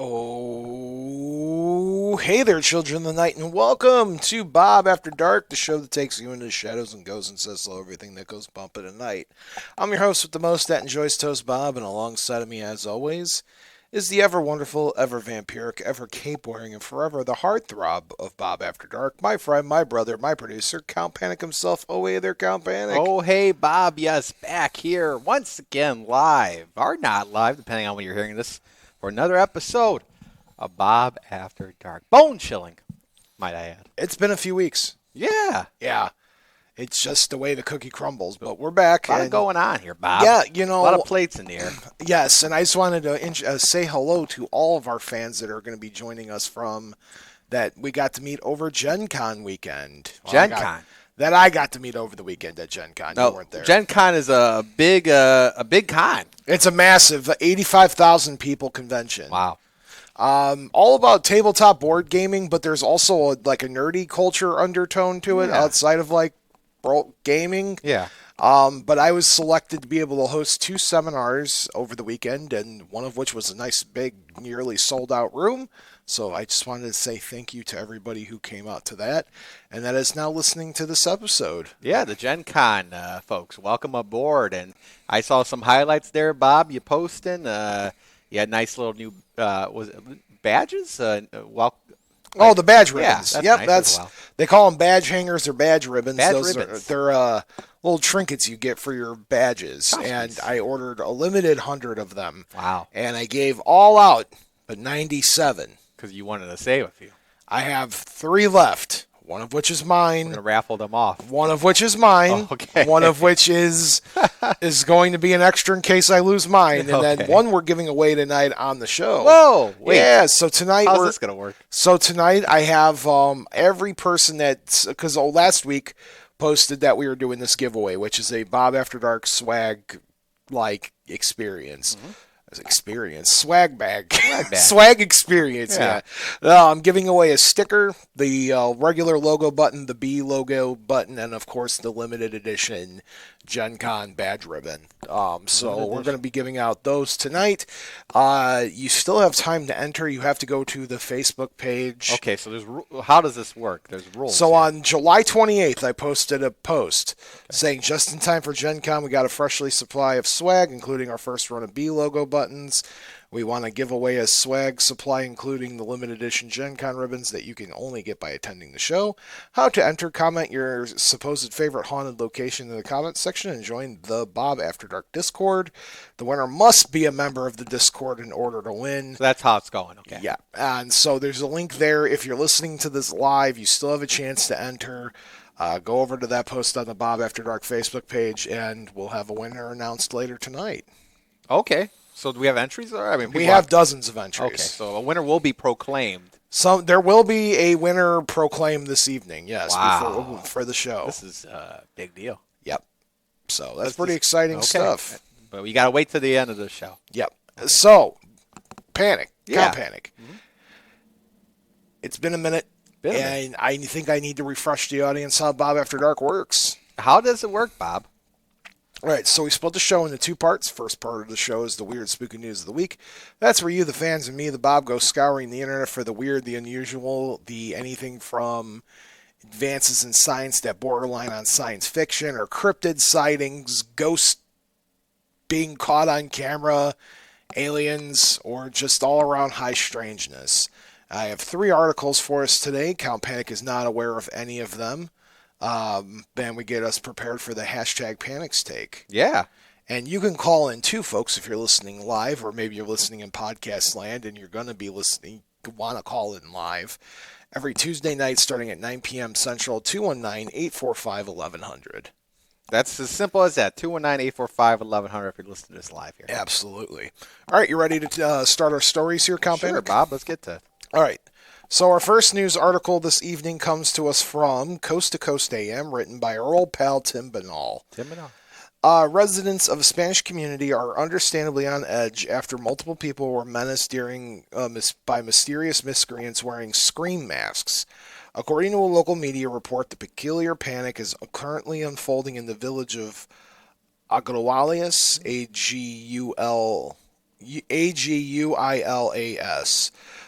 Oh, hey there, children of the night, and welcome to Bob After Dark, the show that takes you into the shadows and goes and says hello everything that goes bump at night. I'm your host with the most, that enjoys toast, Bob, and alongside of me, as always, is the ever wonderful, ever vampiric, ever cape-wearing, and forever the heartthrob of Bob After Dark, my friend, my brother, my producer, Count Panic himself. Oh, hey there, Count Panic. Oh, hey, Bob. Yes, back here once again live, or not live, depending on when you're hearing this, for another episode of Bob After Dark. Bone chilling, might I add. It's been a few weeks. Yeah. Yeah. It's just the way the cookie crumbles, but we're back. A lot going on here, Bob. Yeah, a lot of plates in the air. Yes, and I just wanted to say hello to all of our fans that are going to be joining us from that we got to meet over Gen Con weekend. Gen Con. That I got to meet over the weekend at Gen Con. You weren't there. Gen Con is a big con. It's a massive 85,000 people convention. Wow. All about tabletop board gaming, but there's also a nerdy culture undertone to it outside of gaming. Yeah. But I was selected to be able to host 2 seminars over the weekend, and one of which was a nice, big, nearly sold-out room. So I just wanted to say thank you to everybody who came out to that, and that is now listening to this episode. Yeah, the Gen Con folks, welcome aboard. And I saw some highlights there, Bob, you posting. You had nice little new, was it badges? The badge ribbons. Yeah, yep, nice as well. They call them badge hangers or badge ribbons. Ribbons. They're little trinkets you get for your badges. Oh, and nice. I ordered a limited 100 of them. Wow. And I gave all out but 97. Because you wanted to save a few. I have 3 left. One of which is mine. We're going to raffle them off. One of which is mine. Oh, okay. One of which is going to be an extra in case I lose mine. And then one we're giving away tonight on the show. Whoa! Wait. Yeah, so tonight how's this going to work? So tonight I have every person because last week posted that we were doing this giveaway, which is a Bob After Dark swag experience. Mm-hmm. Swag bag. Swag experience, yeah. I'm giving away a sticker, the regular logo button, the B logo button, and of course the limited edition Gen Con badge ribbon. So we're going to be giving out those tonight. You still have time to enter. You have to go to the Facebook page. Okay, so how does this work? There's rules. So on July 28th, I posted a post saying, just in time for Gen Con, we got a freshly supply of swag, including our first run of B logo buttons. We want to give away a swag supply, including the limited edition Gen Con ribbons that you can only get by attending the show. How to enter: comment your supposed favorite haunted location in the comments section and join the Bob After Dark Discord. The winner must be a member of the Discord in order to win. So that's how it's going, okay. Yeah, and so there's a link there. If you're listening to this live, you still have a chance to enter. Go over to that post on the Bob After Dark Facebook page, and we'll have a winner announced later tonight. Okay. So do we have entries? We have dozens of entries. Okay, so a winner will be proclaimed. There will be a winner proclaimed this evening, yes, wow. for the show. This is a big deal. Yep. So that's pretty exciting stuff. But we got to wait to the end of the show. Yep. Okay. So, Panic. Yeah. Panic. Mm-hmm. It's been a minute, and I think I need to refresh the audience how Bob After Dark works. How does it work, Bob? All right, so we split the show into 2 parts. First part of the show is the weird, spooky news of the week. That's where you, the fans, and me, the Bob, go scouring the internet for the weird, the unusual, the anything from advances in science that borderline on science fiction, or cryptid sightings, ghosts being caught on camera, aliens, or just all-around high strangeness. I have 3 articles for us today. Count Panic is not aware of any of them. Then we get us prepared for the hashtag Panics Take. Yeah. And you can call in too, folks, if you're listening live, or maybe you're listening in podcast land and you're going to be listening, want to call in live. Every Tuesday night starting at 9 p.m. Central, 219-845-1100. That's as simple as that, 219-845-1100 if you're listening to this live here. Absolutely. All right, you ready to start our stories here, Count Panic? Sure, Bob, let's get to it. All right. So our first news article this evening comes to us from Coast to Coast AM, written by our old pal Tim Banal. Residents of a Spanish community are understandably on edge after multiple people were menaced by mysterious miscreants wearing scream masks. According to a local media report, the peculiar panic is currently unfolding in the village of Agualualias, Aguilas.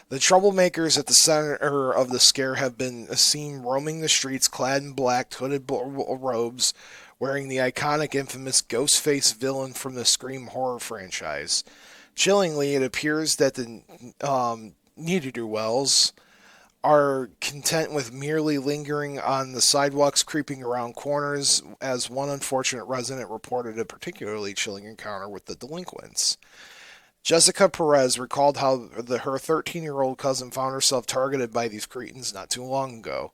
The troublemakers at the center of the scare have been seen roaming the streets clad in black hooded robes, wearing the iconic infamous ghost-faced villain from the Scream horror franchise. Chillingly, it appears that the ne'er-do-wells are content with merely lingering on the sidewalks, creeping around corners, as one unfortunate resident reported a particularly chilling encounter with the delinquents. Jessica Perez recalled how her 13-year-old cousin found herself targeted by these cretins not too long ago.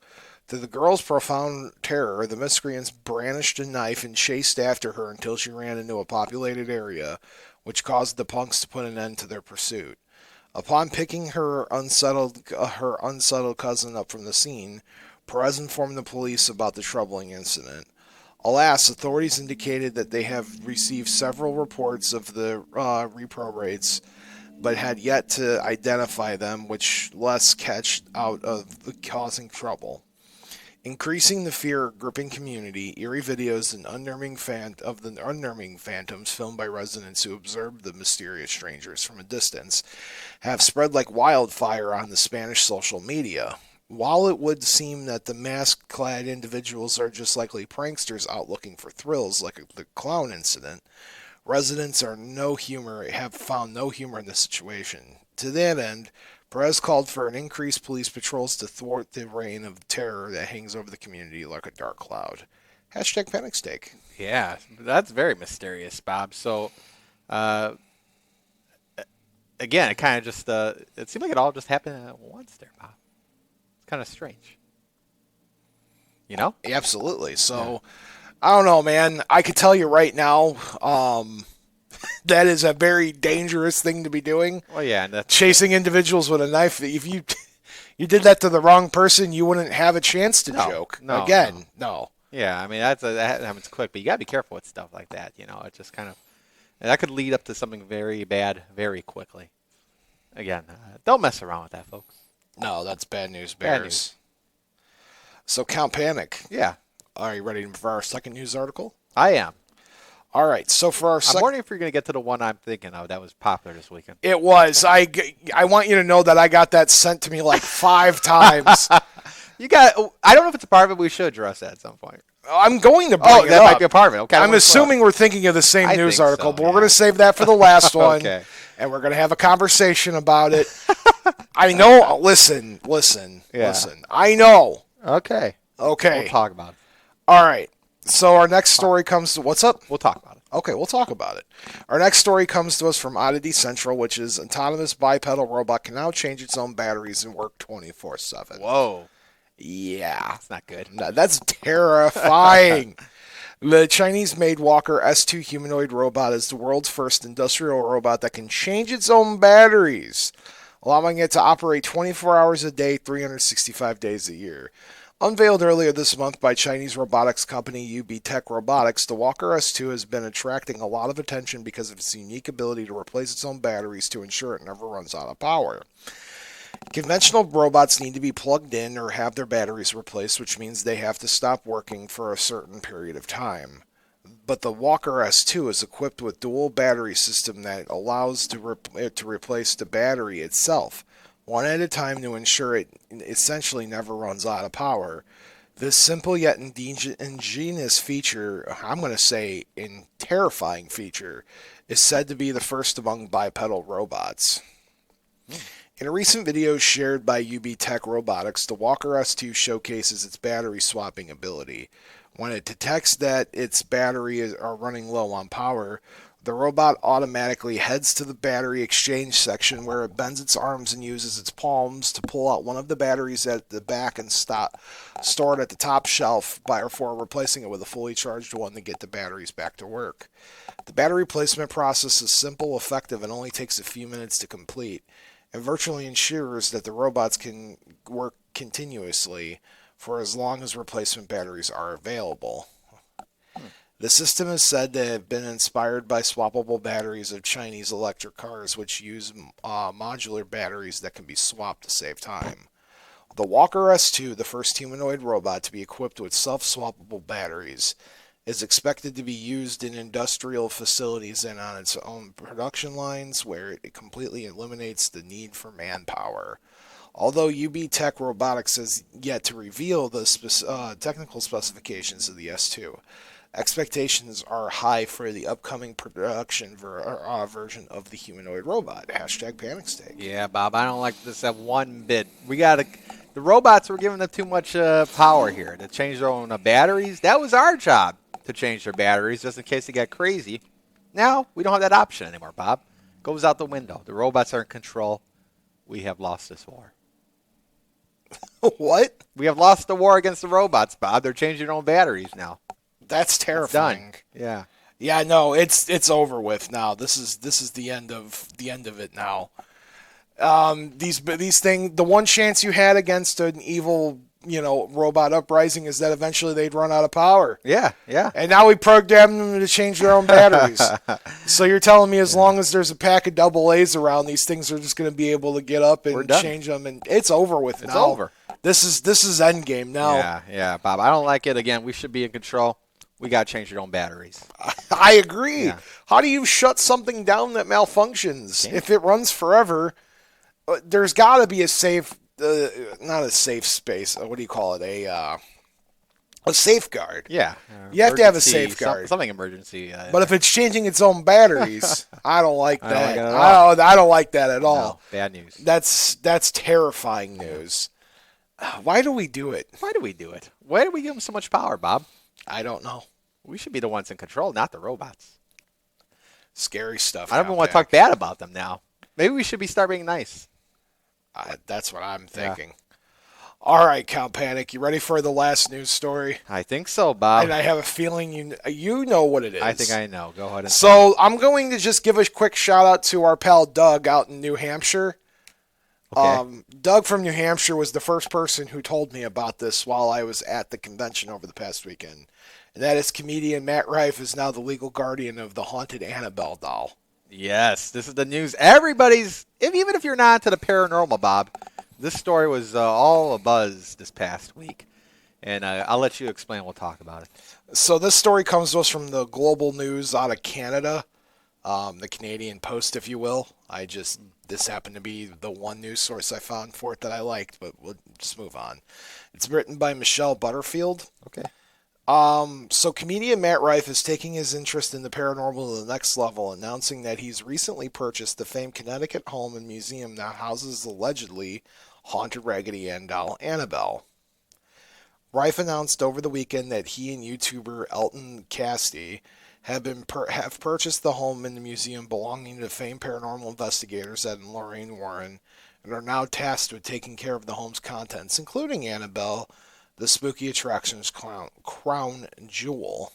To the girl's profound terror, the miscreants brandished a knife and chased after her until she ran into a populated area, which caused the punks to put an end to their pursuit. Upon picking her unsettled cousin up from the scene, Perez informed the police about the troubling incident. Alas, authorities indicated that they have received several reports of the reprobates, but had yet to identify them, which less catch out of the causing trouble. Increasing the fear gripping community, eerie videos and of the unnerving phantoms filmed by residents who observed the mysterious strangers from a distance have spread like wildfire on the Spanish social media. While it would seem that the mask-clad individuals are just likely pranksters out looking for thrills, like the clown incident, residents have found no humor in the situation. To that end, Perez called for an increased police patrols to thwart the reign of terror that hangs over the community like a dark cloud. Hashtag panic steak. Yeah, that's very mysterious, Bob. So, again, it kind of just, it seemed like it all just happened at once there, Bob. It's kind of strange. You know? Absolutely. So, I don't know, man. I could tell you right now, that is a very dangerous thing to be doing. Well, yeah, and that's chasing individuals with a knife. If you did that to the wrong person, you wouldn't have a chance to joke. No. Yeah, I mean that happens quick, but you gotta be careful with stuff like that. You know, it just kind of that could lead up to something very bad very quickly. Again, don't mess around with that, folks. No, that's bad news bears. So Count Panic. Yeah. Are you ready for our second news article? I am. All right, so for our I'm wondering if you're going to get to the one I'm thinking of that was popular this weekend. It was. I want you to know that I got that sent to me like 5 times. I don't know if it's a part of it. We should address that at some point. I'm going to bring it that up. Might be a part of it. Okay. I'm assuming we're thinking of the same news article, but yeah. we're going to save that for the last one. Okay. And we're going to have a conversation about it. I know. Listen. I know. Okay. We'll talk about it. All right. So our next story comes to... What's up? We'll talk about it. Okay, we'll talk about it. Our next story comes to us from Oddity Central, which is autonomous bipedal robot can now change its own batteries and work 24/7. Whoa. Yeah. That's not good. No, that's terrifying. The Chinese-made Walker S2 humanoid robot is the world's first industrial robot that can change its own batteries, allowing it to operate 24 hours a day, 365 days a year. Unveiled earlier this month by Chinese robotics company UB Tech Robotics, the Walker S2 has been attracting a lot of attention because of its unique ability to replace its own batteries to ensure it never runs out of power. Conventional robots need to be plugged in or have their batteries replaced, which means they have to stop working for a certain period of time. But the Walker S2 is equipped with dual battery system that allows it to replace the battery itself, one at a time, to ensure it essentially never runs out of power. This simple yet ingenious feature, I'm going to say terrifying feature, is said to be the first among bipedal robots. In a recent video shared by UB Tech Robotics, the Walker S2 showcases its battery swapping ability. When it detects that its batteries are running low on power, the robot automatically heads to the battery exchange section where it bends its arms and uses its palms to pull out one of the batteries at the back and store it at the top shelf before replacing it with a fully charged one to get the batteries back to work. The battery replacement process is simple, effective, and only takes a few minutes to complete, and virtually ensures that the robots can work continuously for as long as replacement batteries are available. The system is said to have been inspired by swappable batteries of Chinese electric cars, which use modular batteries that can be swapped to save time. The Walker S2, the first humanoid robot to be equipped with self-swappable batteries, is expected to be used in industrial facilities and on its own production lines, where it completely eliminates the need for manpower. Although UB Tech Robotics has yet to reveal the technical specifications of the S2, expectations are high for the upcoming production version of the humanoid robot. Hashtag panic steak. Yeah, Bob, I don't like this at one bit. The robots were giving them too much power here to change their own batteries. That was our job to change their batteries just in case they got crazy. Now we don't have that option anymore, Bob. Goes out the window. The robots are in control. We have lost this war. What? We have lost the war against the robots, Bob. They're changing their own batteries now. That's terrifying. Yeah. Yeah, no, it's over with now. This is the end of it now. These things, the one chance you had against an evil, robot uprising is that eventually they'd run out of power. Yeah. And now we programmed them to change their own batteries. So you're telling me as long as there's a pack of double A's around, these things are just going to be able to get up and change them, and it's over with now. It's over. This is endgame now. Yeah, Bob. I don't like it. Again, we should be in control. We got to change your own batteries. I agree. Yeah. How do you shut something down that malfunctions? If it runs forever, there's got to be a safe, not a safe space. What do you call it? A safeguard. Yeah. You have to have a safeguard. Something emergency. But if it's changing its own batteries, I don't like that. I don't like that at all. No, bad news. That's terrifying news. Why do we do it? Why do we do it? Why do we give them so much power, Bob? I don't know. We should be the ones in control, not the robots. Scary stuff. I don't even want to talk bad about them now. Maybe we should start being nice. That's what I'm thinking. Yeah. All right, Count Panic, you ready for the last news story? I think so, Bob. And I have a feeling you know what it is. I think I know. Go ahead. So I'm going to just give a quick shout out to our pal Doug out in New Hampshire. Okay. Doug from New Hampshire was the first person who told me about this while I was at the convention over the past weekend. And that is comedian Matt Rife is now the legal guardian of the haunted Annabelle doll. Yes, this is the news. Everybody's, even if you're not into the paranormal, Bob, this story was all abuzz this past week. And I'll let you explain. We'll talk about it. So this story comes to us from the Global News out of Canada, the Canadian Post, if you will. This happened to be the one news source I found for it that I liked, but we'll just move on. It's written by Michelle Butterfield. Okay. So comedian Matt Rife is taking his interest in the paranormal to the next level, announcing that he's recently purchased the famed Connecticut home and museum that houses the allegedly haunted Raggedy Ann doll Annabelle. Rife announced over the weekend that he and YouTuber Elton Casty have purchased the home and the museum belonging to famed paranormal investigators Ed and Lorraine Warren, and are now tasked with taking care of the home's contents, including Annabelle, the spooky attraction's crown jewel.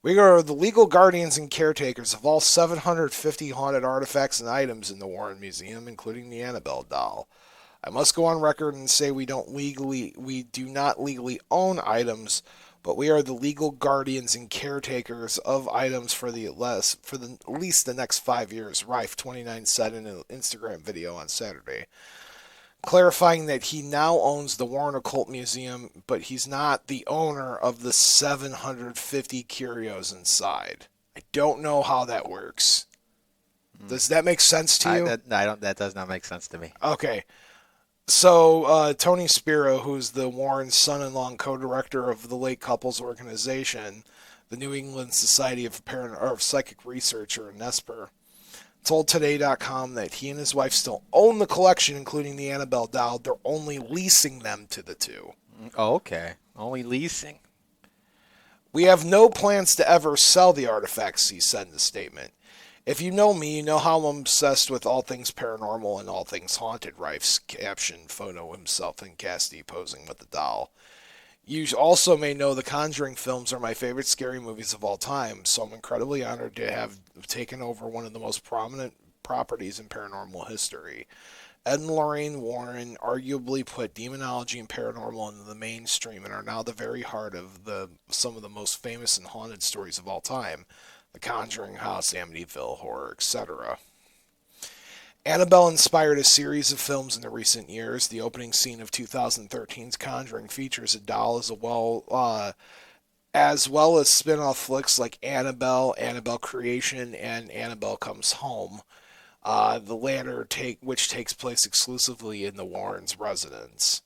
We are the legal guardians and caretakers of all 750 haunted artifacts and items in the Warren Museum, including the Annabelle doll. I must go on record and say we do not legally own items, but we are the legal guardians and caretakers of items for at least the next 5 years, Rife 29 said in an Instagram video on Saturday, clarifying that he now owns the Warren Occult Museum, but he's not the owner of the 750 curios inside. I don't know how that works. Does that make sense to you? That does not make sense to me. Okay. So Tony Spiro, who's the Warren's son-in-law and co-director of the late couple's organization, the New England Society of Psychic Research, or NESPR, told Today.com that he and his wife still own the collection, including the Annabelle doll. They're only leasing them to the two. Oh, okay. Only leasing. We have no plans to ever sell the artifacts, he said in the statement. If you know me, you know how I'm obsessed with all things paranormal and all things haunted, Rife's caption photo himself and Cassidy posing with the doll. You also may know the Conjuring films are my favorite scary movies of all time, so I'm incredibly honored to have taken over one of the most prominent properties in paranormal history. Ed and Lorraine Warren arguably put demonology and paranormal into the mainstream and are now the very heart of some of the most famous and haunted stories of all time. The Conjuring House, Amityville Horror, etc. Annabelle inspired a series of films in the recent years. The opening scene of 2013's Conjuring features a doll as well as well as spin-off flicks like Annabelle, Annabelle Creation, and Annabelle Comes Home. The latter which takes place exclusively in the Warrens' residence.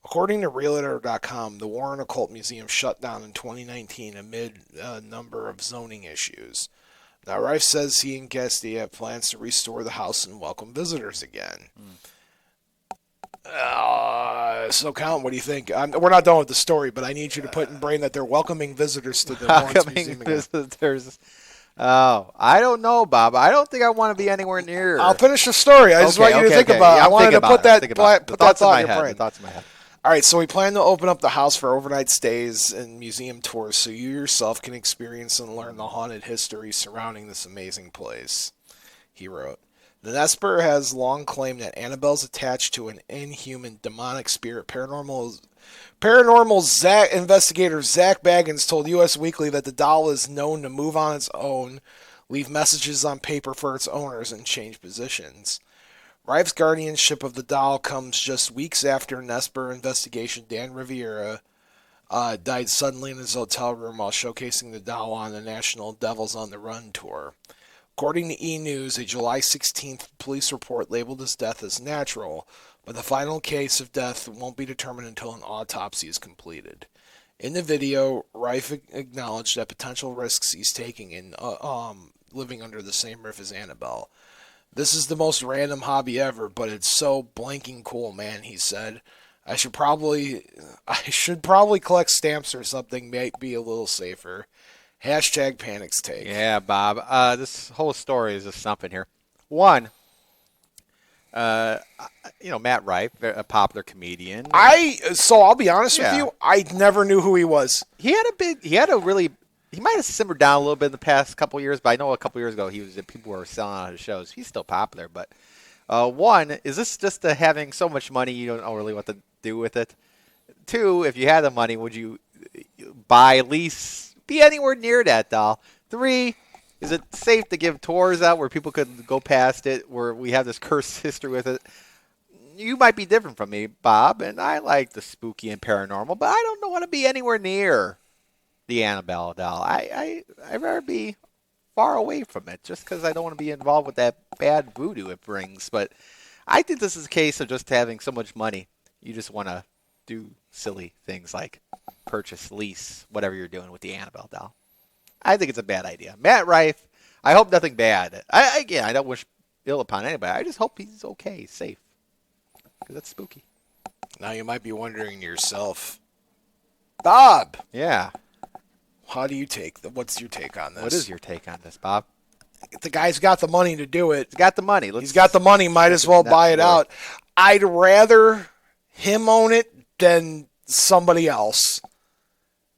According to Realtor.com, the Warren Occult Museum shut down in 2019 amid a number of zoning issues. Now, Rife says he and Cassidy have plans to restore the house and welcome visitors again. So, Count, what do you think? We're not done with the story, but I need you to put in brain that they're welcoming visitors to the Lawrence Museum again. Visitors. Oh, I don't know, Bob. I don't think I want to be anywhere near. I'll finish the story. I just want you to think about it. Yeah, I wanted to put that thought in your brain. The thoughts in my head. All right, so we plan to open up the house for overnight stays and museum tours so you yourself can experience and learn the haunted history surrounding this amazing place, he wrote. The Nesper has long claimed that Annabelle's attached to an inhuman demonic spirit. Paranormal investigator Zach Baggins told U.S. Weekly that the doll is known to move on its own, leave messages on paper for its owners, and change positions. Rife's guardianship of the doll comes just weeks after Nesper investigation Dan Riviera died suddenly in his hotel room while showcasing the doll on the National Devils on the Run tour. According to E! News, a July 16th police report labeled his death as natural, but the final case of death won't be determined until an autopsy is completed. In the video, Rife acknowledged that potential risks he's taking in living under the same roof as Annabelle. This is the most random hobby ever, but it's so blanking cool, man, he said. I should probably collect stamps or something, might be a little safer. Hashtag Panics Take. Yeah, Bob. This whole story is just something here. One, Matt Rife, a popular comedian. I'll be honest with you, I never knew who he was. He might have simmered down a little bit in the past couple years, but I know a couple years ago people were selling out his shows. He's still popular, but one, is this just having so much money you don't know really what to do with it? Two, if you had the money, would you buy, lease, be anywhere near that doll? Three, is it safe to give tours out where people could go past it, where we have this cursed history with it? You might be different from me, Bob, and I like the spooky and paranormal, but I don't want to be anywhere near the Annabelle doll. I'd rather be far away from it just because I don't want to be involved with that bad voodoo it brings. But I think this is a case of just having so much money. You just want to do silly things like purchase, lease, whatever you're doing with the Annabelle doll. I think it's a bad idea. Matt Rife, I hope nothing bad. I don't wish ill upon anybody. I just hope he's okay, safe. Because that's spooky. Now you might be wondering to yourself, Bob. Yeah. What's your take on this? What is your take on this, Bob? The guy's got the money to do it. He's got the money. He's got the money. Might as well buy it out. I'd rather him own it than somebody else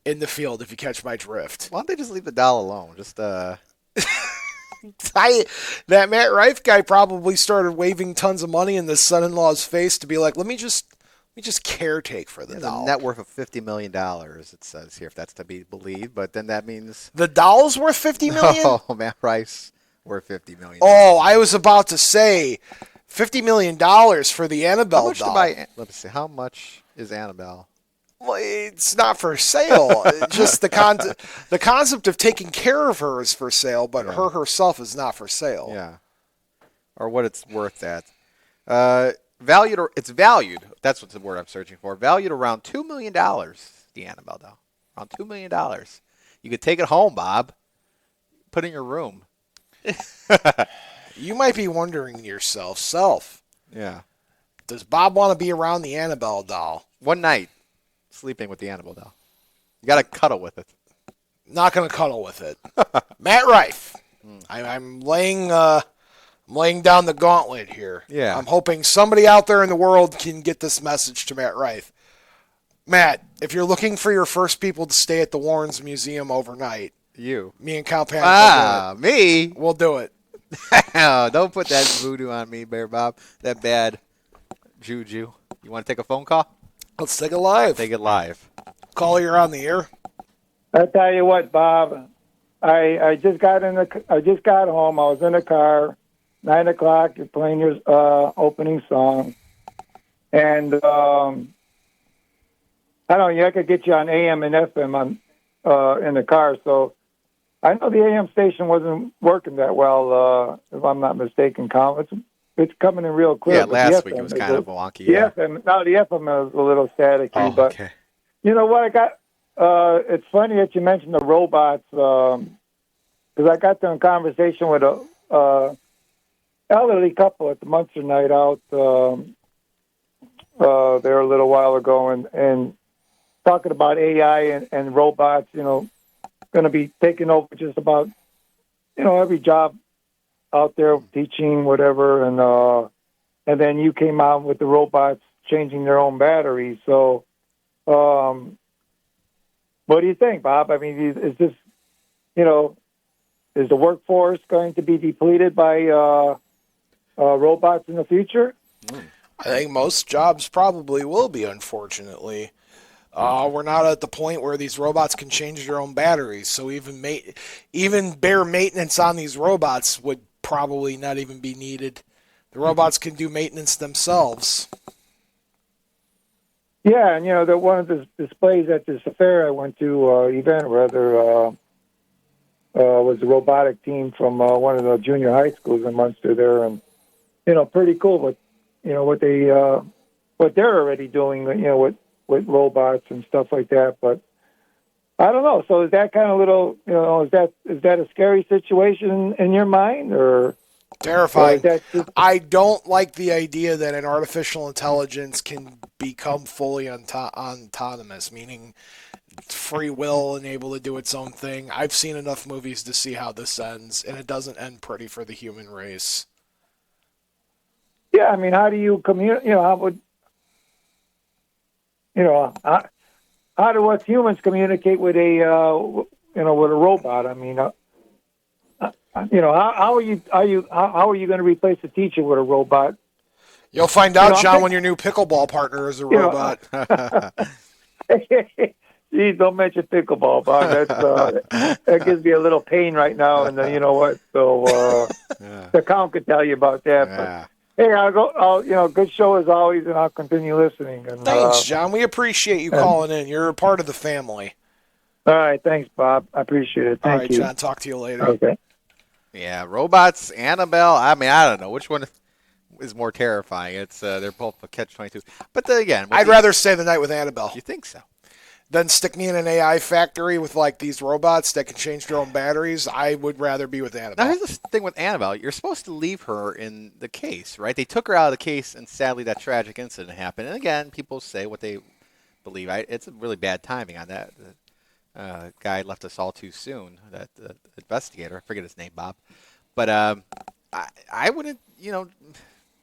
in the field, if you catch my drift. Why don't they just leave the doll alone? That Matt Rife guy probably started waving tons of money in the son-in-law's face to be like, let me just caretake for the doll. A net worth of $50 million, it says here, if that's to be believed. But then that means the doll's worth $50 million? Oh, Matt Rife's worth $50 million. Oh, I was about to say $50 million for the Annabelle doll. Let me see. How much is Annabelle? Well, it's not for sale. Just the concept of taking care of her is for sale, but her herself is not for sale. Yeah. Or what it's worth at. It's valued. That's what the word I'm searching for. Valued around $2 million, the Annabelle doll. Around $2 million. You could take it home, Bob. Put it in your room. You might be wondering to yourself, yeah, does Bob want to be around the Annabelle doll? One night, sleeping with the Annabelle doll. You got to cuddle with it. Not going to cuddle with it. Matt Rife. I'm laying down the gauntlet here. Yeah. I'm hoping somebody out there in the world can get this message to Matt Rife. Matt, if you're looking for your first people to stay at the Warrens Museum overnight, me and Kyle Panic me? We'll do it. Don't put that voodoo on me, Bear Bob. That bad juju. You want to take a phone call? Let's take it live. Take it live. Caller, you're on the air. I tell you what, Bob. I just got home. I was in the car. 9 o'clock. You're playing your opening song, and I don't know. I could get you on AM and FM. in the car. So I know the AM station wasn't working that well, if I'm not mistaken, Colin. It's coming in real clear. Yeah, but last the week it FM was is kind a- of wonky. The Yeah. FM, no, the FM is a little staticky. Oh, but okay. you know what? I got. It's funny that you mentioned the robots, because I got to in conversation with a elderly couple at the Munster night out there a little while ago, and talking about AI and robots. Going to be taking over just about every job out there, teaching whatever, and then you came out with the robots changing their own batteries. So, what do you think, Bob? I mean, is this, is the workforce going to be depleted by robots in the future? I think most jobs probably will be, unfortunately. We're not at the point where these robots can change their own batteries, so even bare maintenance on these robots would probably not even be needed. The robots can do maintenance themselves. Yeah, and one of the displays at this fair I went to, event rather, was a robotic team from one of the junior high schools in Munster there, and pretty cool what they're already doing, with robots and stuff like that. But I don't know. So is that kind of little, is that a scary situation in your mind, or Terrifying. is that just, I don't like the idea that an artificial intelligence can become fully autonomous, meaning free will and able to do its own thing. I've seen enough movies to see how this ends, and it doesn't end pretty for the human race. yeah? I mean, how do you communicate? How would how do us humans communicate with a with a robot? I mean, how are you going to replace a teacher with a robot? You'll find out, I'm John, think- when your new pickleball partner is a know, robot. Geez, don't mention pickleball, Bob. That gives me a little pain right now, and you know what? So the count could tell you about that. Yeah. But hey, good show as always, and I'll continue listening. And, Thanks, John. We appreciate you calling in. You're a part of the family. all right, thanks, Bob. I appreciate it. All Thank right, you. John. Talk to you later. Okay. Yeah, robots, Annabelle. I mean, I don't know which one is more terrifying. It's they're both a catch-22. But then again, I'd rather stay the night with Annabelle You think so? than stick me in an AI factory with like these robots that can change their own batteries. I would rather be with Now Annabelle. here's the thing with Annabelle. You're supposed to leave her in the case, right? They took her out of the case, and sadly that tragic incident happened. And again, people say what they believe. It's a really bad timing on that. The guy left us all too soon. That investigator, I forget his name, Bob. But I wouldn't.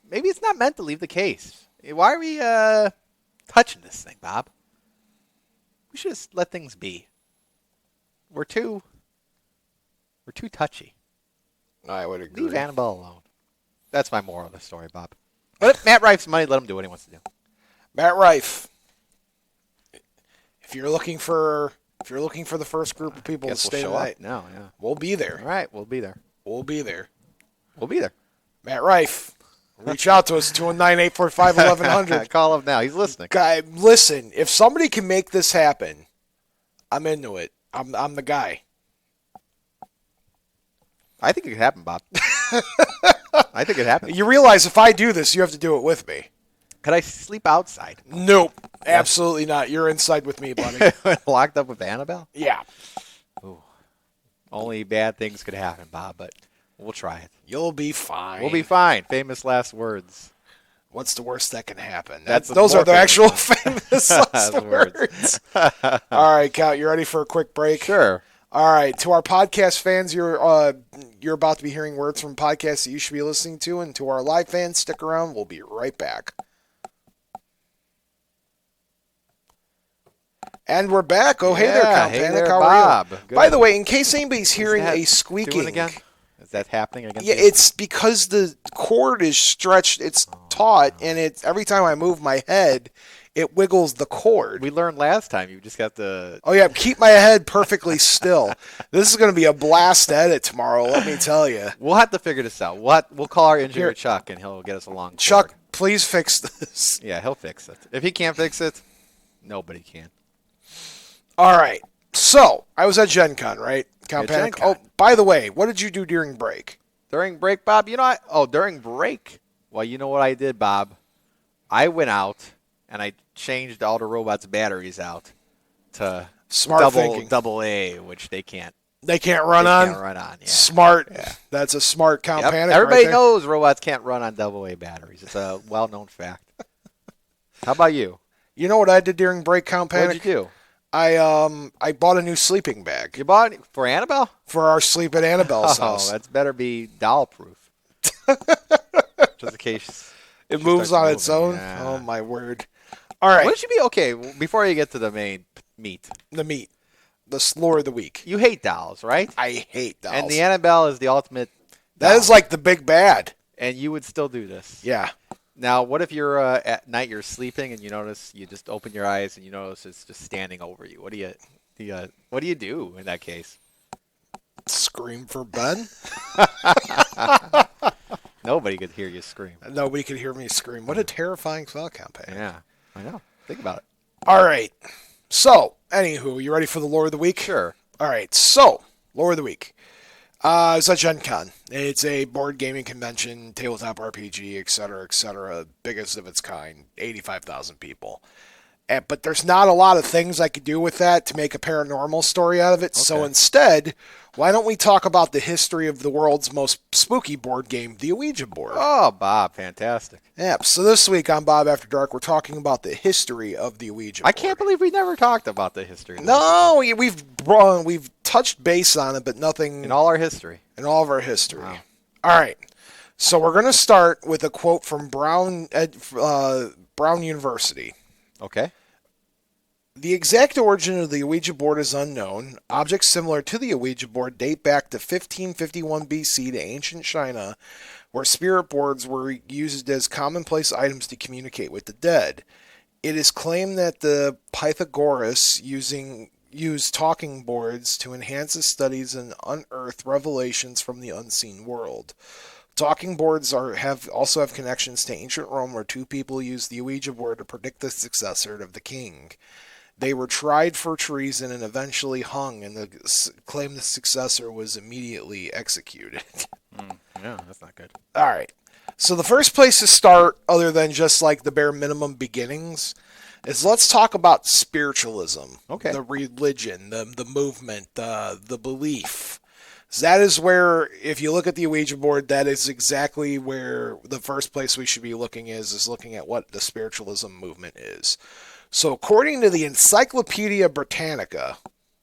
Maybe it's not meant to leave the case. Why are we touching this thing, Bob? We should just let things be. We're too touchy. I would agree. Leave Annabelle alone. That's my moral of the story, Bob. But if Matt Rife's money, let him do what he wants to do. Matt Rife. If you're looking for the first group of people Guess to we'll stay show tonight, up. No, yeah. we'll be there. All right, we'll be there. We'll be there. We'll be there. Matt Rife. Reach out to us, 219-845-1100. Call him now. He's listening. Guy, listen, if somebody can make this happen, I'm into it. I'm the guy. I think it could happen, Bob. I think it could happen. You realize if I do this, you have to do it with me. Could I sleep outside? Nope. Absolutely not. You're inside with me, buddy. Locked up with Annabelle? Yeah. Only bad things could happen, Bob, but we'll try it. You'll be fine. We'll be fine. Famous last words. What's the worst that can happen? That's Those more are the famous actual ones. famous last Last words. All right, Count, you ready for a quick break? Sure. All right, to our podcast fans, you're about to be hearing words from podcasts that you should be listening to, and to our live fans, stick around. We'll be right back. And we're back. Oh, hey there, Count hey Panic. there, How Bob. are you? Good. By the way, in case anybody's hearing that a squeaking, doing again? Is that happening again? yeah, it's because the cord is stretched. It's taut, and it's every time I move my head, it wiggles the cord. We learned last time. You just got the. Oh yeah, keep my head perfectly still. This is going to be a blast to edit tomorrow. Let me tell you. We'll have to figure this out. We'll call our engineer Here. Chuck, and he'll get us along. Chuck, please fix this. Yeah, he'll fix it. If he can't fix it, nobody can. All right. So, I was at Gen Con, right? Yeah, Panic. Gen Con. Oh, by the way, what did you do during break? During break, Bob, during break. Well, you know what I did, Bob? I went out and I changed all the robots' batteries out to Smart thinking. double A, which they can't. They can't run They on? can't run on. Yeah. Smart. Yeah. That's a smart Count Yep. Panic Everybody right there. knows robots can't run on double A batteries. It's a well-known fact. How about you? You know what I did during break, Count Panic? What'd you do? I bought a new sleeping bag You bought it for Annabelle? for our sleep at Annabelle's Oh, house. that's better be doll-proof. Just in case. It she moves starts on its moving. own. Yeah. Oh my word! All right, What should be okay before you get to the main meat? the meat, the slore of the week. You hate dolls, right? I hate dolls. And the Annabelle is the ultimate. That doll. is like the big bad. And you would still do this. Yeah. Now, what if you're at night, you're sleeping, and you notice you just open your eyes and you notice it's just standing over you? What do you do in that case? Scream for Ben. Nobody could hear you scream. Nobody could hear me scream. What a terrifying thought, Count Panic. Yeah, I know. Think about it. All right. So, anywho, you ready for the lore of the week? Sure. All right. So, lore of the week. It's at Gen Con. It's a board gaming convention, tabletop RPG, etc., biggest of its kind, 85,000 people. But there's not a lot of things I could do with that to make a paranormal story out of it. So Okay. instead, why don't we talk about the history of the world's most spooky board game, the Ouija board? Oh, Bob, fantastic. Yep. So this week on Bob After Dark, we're talking about the history of the Ouija board. I can't believe we never talked about the history. of No, we've touched base on it, but nothing in all our history. in all of our history. Wow. All right. So we're going to start with a quote from Brown University. Okay. The exact origin of the Ouija board is unknown. Objects similar to the Ouija board date back to 1551 BC to ancient China, where spirit boards were used as commonplace items to communicate with the dead. It is claimed that the Pythagoras used talking boards to enhance his studies and unearth revelations from the unseen world. Talking boards also have connections to ancient Rome, where two people used the Ouija board to predict the successor of the king. They were tried for treason and eventually hung, and claim the successor was immediately executed. Yeah, that's not good. All right. So the first place to start, other than just like the bare minimum beginnings, is let's talk about spiritualism. Okay. The religion, the movement, the belief. So that is where, if you look at the Ouija board, that is exactly where the first place we should be looking is looking at what the spiritualism movement is. So according to the Encyclopedia Britannica,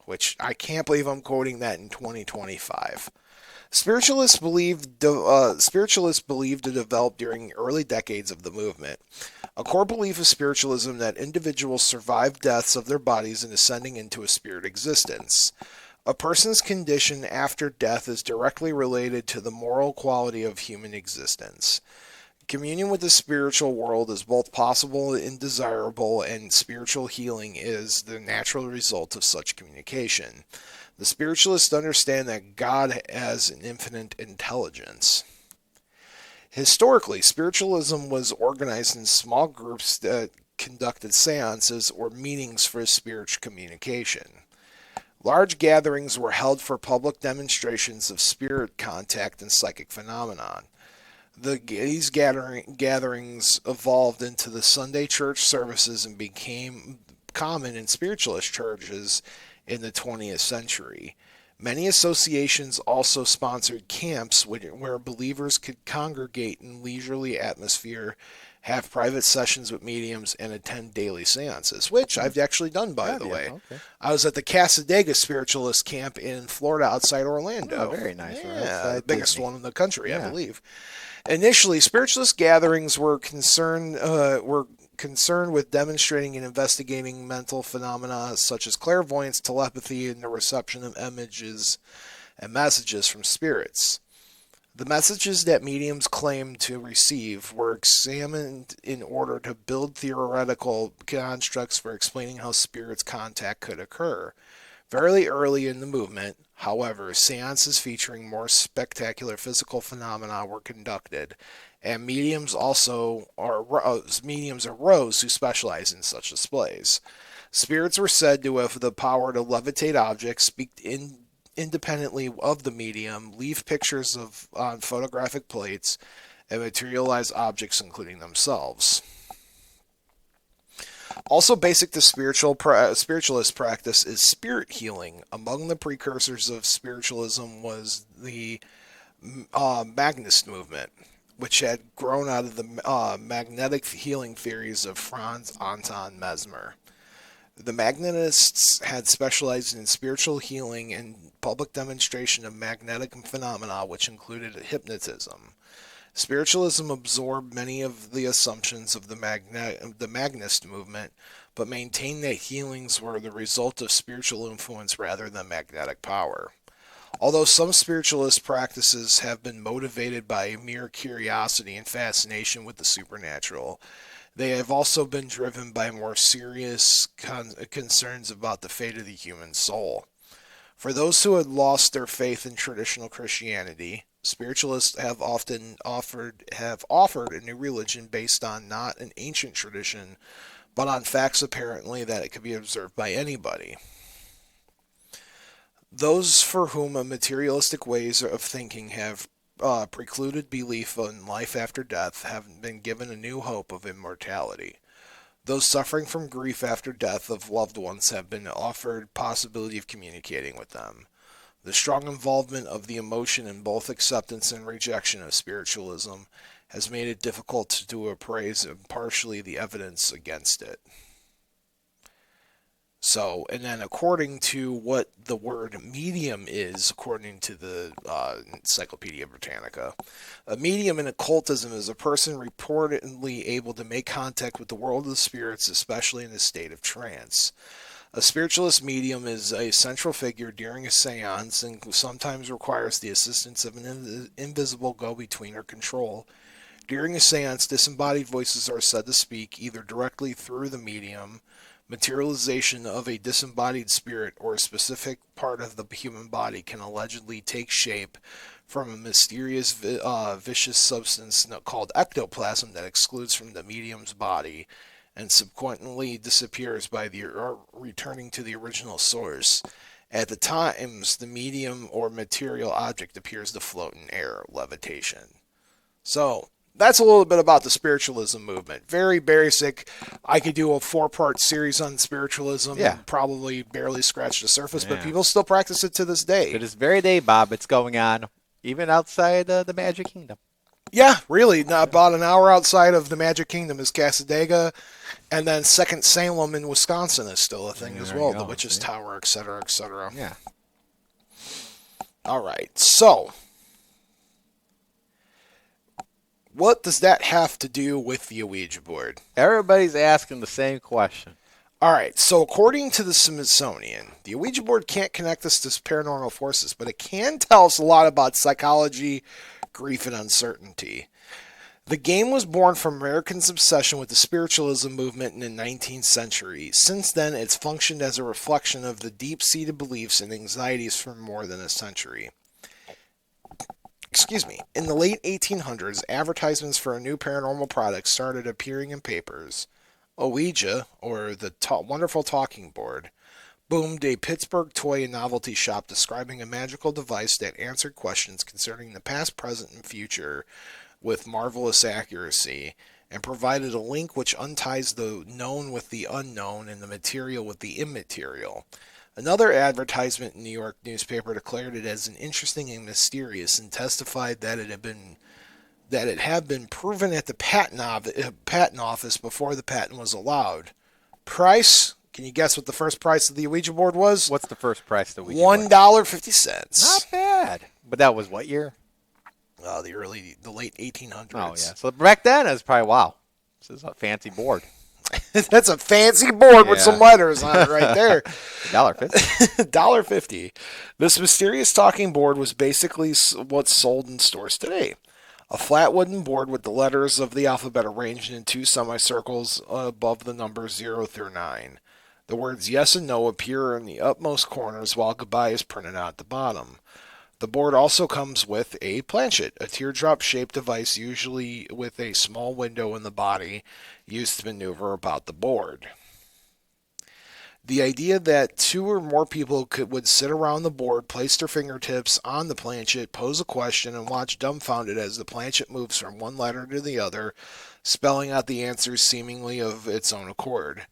which I can't believe I'm quoting that in 2025, spiritualists believed to develop during early decades of the movement. A core belief of spiritualism that individuals survive deaths of their bodies and ascending into a spirit existence. A person's condition after death is directly related to the moral quality of human existence. Communion with the spiritual world is both possible and desirable, and spiritual healing is the natural result of such communication. The spiritualists understand that God has an infinite intelligence. Historically, spiritualism was organized in small groups that conducted seances or meetings for spiritual communication. Large gatherings were held for public demonstrations of spirit contact and psychic phenomenon. These gatherings evolved into the Sunday church services and became common in spiritualist churches in the 20th century. Many associations also sponsored camps where believers could congregate in leisurely atmosphere, have private sessions with mediums, and attend daily seances, which I've actually done, by the way. Okay. I was at the Casadega Spiritualist Camp in Florida outside Orlando. Oh, very nice. Yeah, Right outside the biggest Disney. one in the country, I Yeah. believe. Initially, spiritualist gatherings were concerned with demonstrating and investigating mental phenomena such as clairvoyance, telepathy, and the reception of images and messages from spirits. The messages that mediums claimed to receive were examined in order to build theoretical constructs for explaining how spirits' contact could occur. Very early in the movement, however, seances featuring more spectacular physical phenomena were conducted, and mediums arose who specialize in such displays. Spirits were said to have the power to levitate objects, speak independently of the medium, leave pictures on photographic plates, and materialize objects, including themselves. Also basic to spiritualist practice is spirit healing. Among the precursors of spiritualism was the Magnist movement, which had grown out of the magnetic healing theories of Franz Anton Mesmer. The Magnetists had specialized in spiritual healing and public demonstration of magnetic phenomena, which included hypnotism. Spiritualism absorbed many of the assumptions of the Magnist movement, but maintained that healings were the result of spiritual influence rather than magnetic power. Although some spiritualist practices have been motivated by mere curiosity and fascination with the supernatural, they have also been driven by more serious concerns about the fate of the human soul. For those who had lost their faith in traditional Christianity, spiritualists have often offered a new religion based on not an ancient tradition, but on facts apparently that it could be observed by anybody. Those for whom materialistic ways of thinking have precluded belief in life after death have been given a new hope of immortality. Those suffering from grief after death of loved ones have been offered possibility of communicating with them. The strong involvement of the emotion in both acceptance and rejection of spiritualism has made it difficult to appraise impartially the evidence against it. So, and then according to what the word medium is, according to the Encyclopedia Britannica, a medium in occultism is a person reportedly able to make contact with the world of the spirits, especially in a state of trance. A spiritualist medium is a central figure during a seance and sometimes requires the assistance of an invisible go-between or control. During a seance, disembodied voices are said to speak either directly through the medium. Materialization of a disembodied spirit or a specific part of the human body can allegedly take shape from a mysterious vicious substance called ectoplasm that excludes from the medium's body and subsequently disappears by the returning to the original source. At the times, the medium or material object appears to float in air, levitation. So, that's a little bit about the spiritualism movement. Very basic. I could do a 4-part series on spiritualism. Yeah. Probably barely scratch the surface, but people still practice it to this day. To this very day, Bob, it's going on even outside the Magic Kingdom. Yeah, really. About an hour outside of the Magic Kingdom is Cassadaga, and then Second Salem in Wisconsin is still a thing as well. The Witch's Tower, etc., etc. Yeah. All right. So, what does that have to do with the Ouija board? Everybody's asking the same question. All right, so according to the Smithsonian, the Ouija board can't connect us to paranormal forces, but it can tell us a lot about psychology, grief, and uncertainty. The game was born from Americans' obsession with the spiritualism movement in the 19th century. Since then, it's functioned as a reflection of the deep-seated beliefs and anxieties for more than a century. In the late 1800s, advertisements for a new paranormal product started appearing in papers. Ouija, or the Wonderful Talking Board, boomed, a Pittsburgh toy and novelty shop describing a magical device that answered questions concerning the past, present, and future with marvelous accuracy, and provided a link which unties the known with the unknown and the material with the immaterial. Another advertisement in the New York newspaper declared it as an interesting and mysterious, and testified that it had been proven at the patent office before the patent was allowed. Price? Can you guess what the first price of the Ouija board was? What's the first price of the Ouija board? $1.50. Not bad. But that was what year? The late 1800s. Oh, yeah. So back then, it was probably, wow, this is a fancy board. That's a fancy board with some letters on it right there. $1.50. $1.50. This mysterious talking board was basically what's sold in stores today. A flat wooden board with the letters of the alphabet arranged in 2 semicircles above the numbers 0 through 9. The words yes and no appear in the upmost corners while goodbye is printed out at the bottom. The board also comes with a planchet, a teardrop-shaped device usually with a small window in the body used to maneuver about the board. The idea that two or more people would sit around the board, place their fingertips on the planchette, pose a question, and watch dumbfounded as the planchette moves from one letter to the other, spelling out the answers seemingly of its own accord.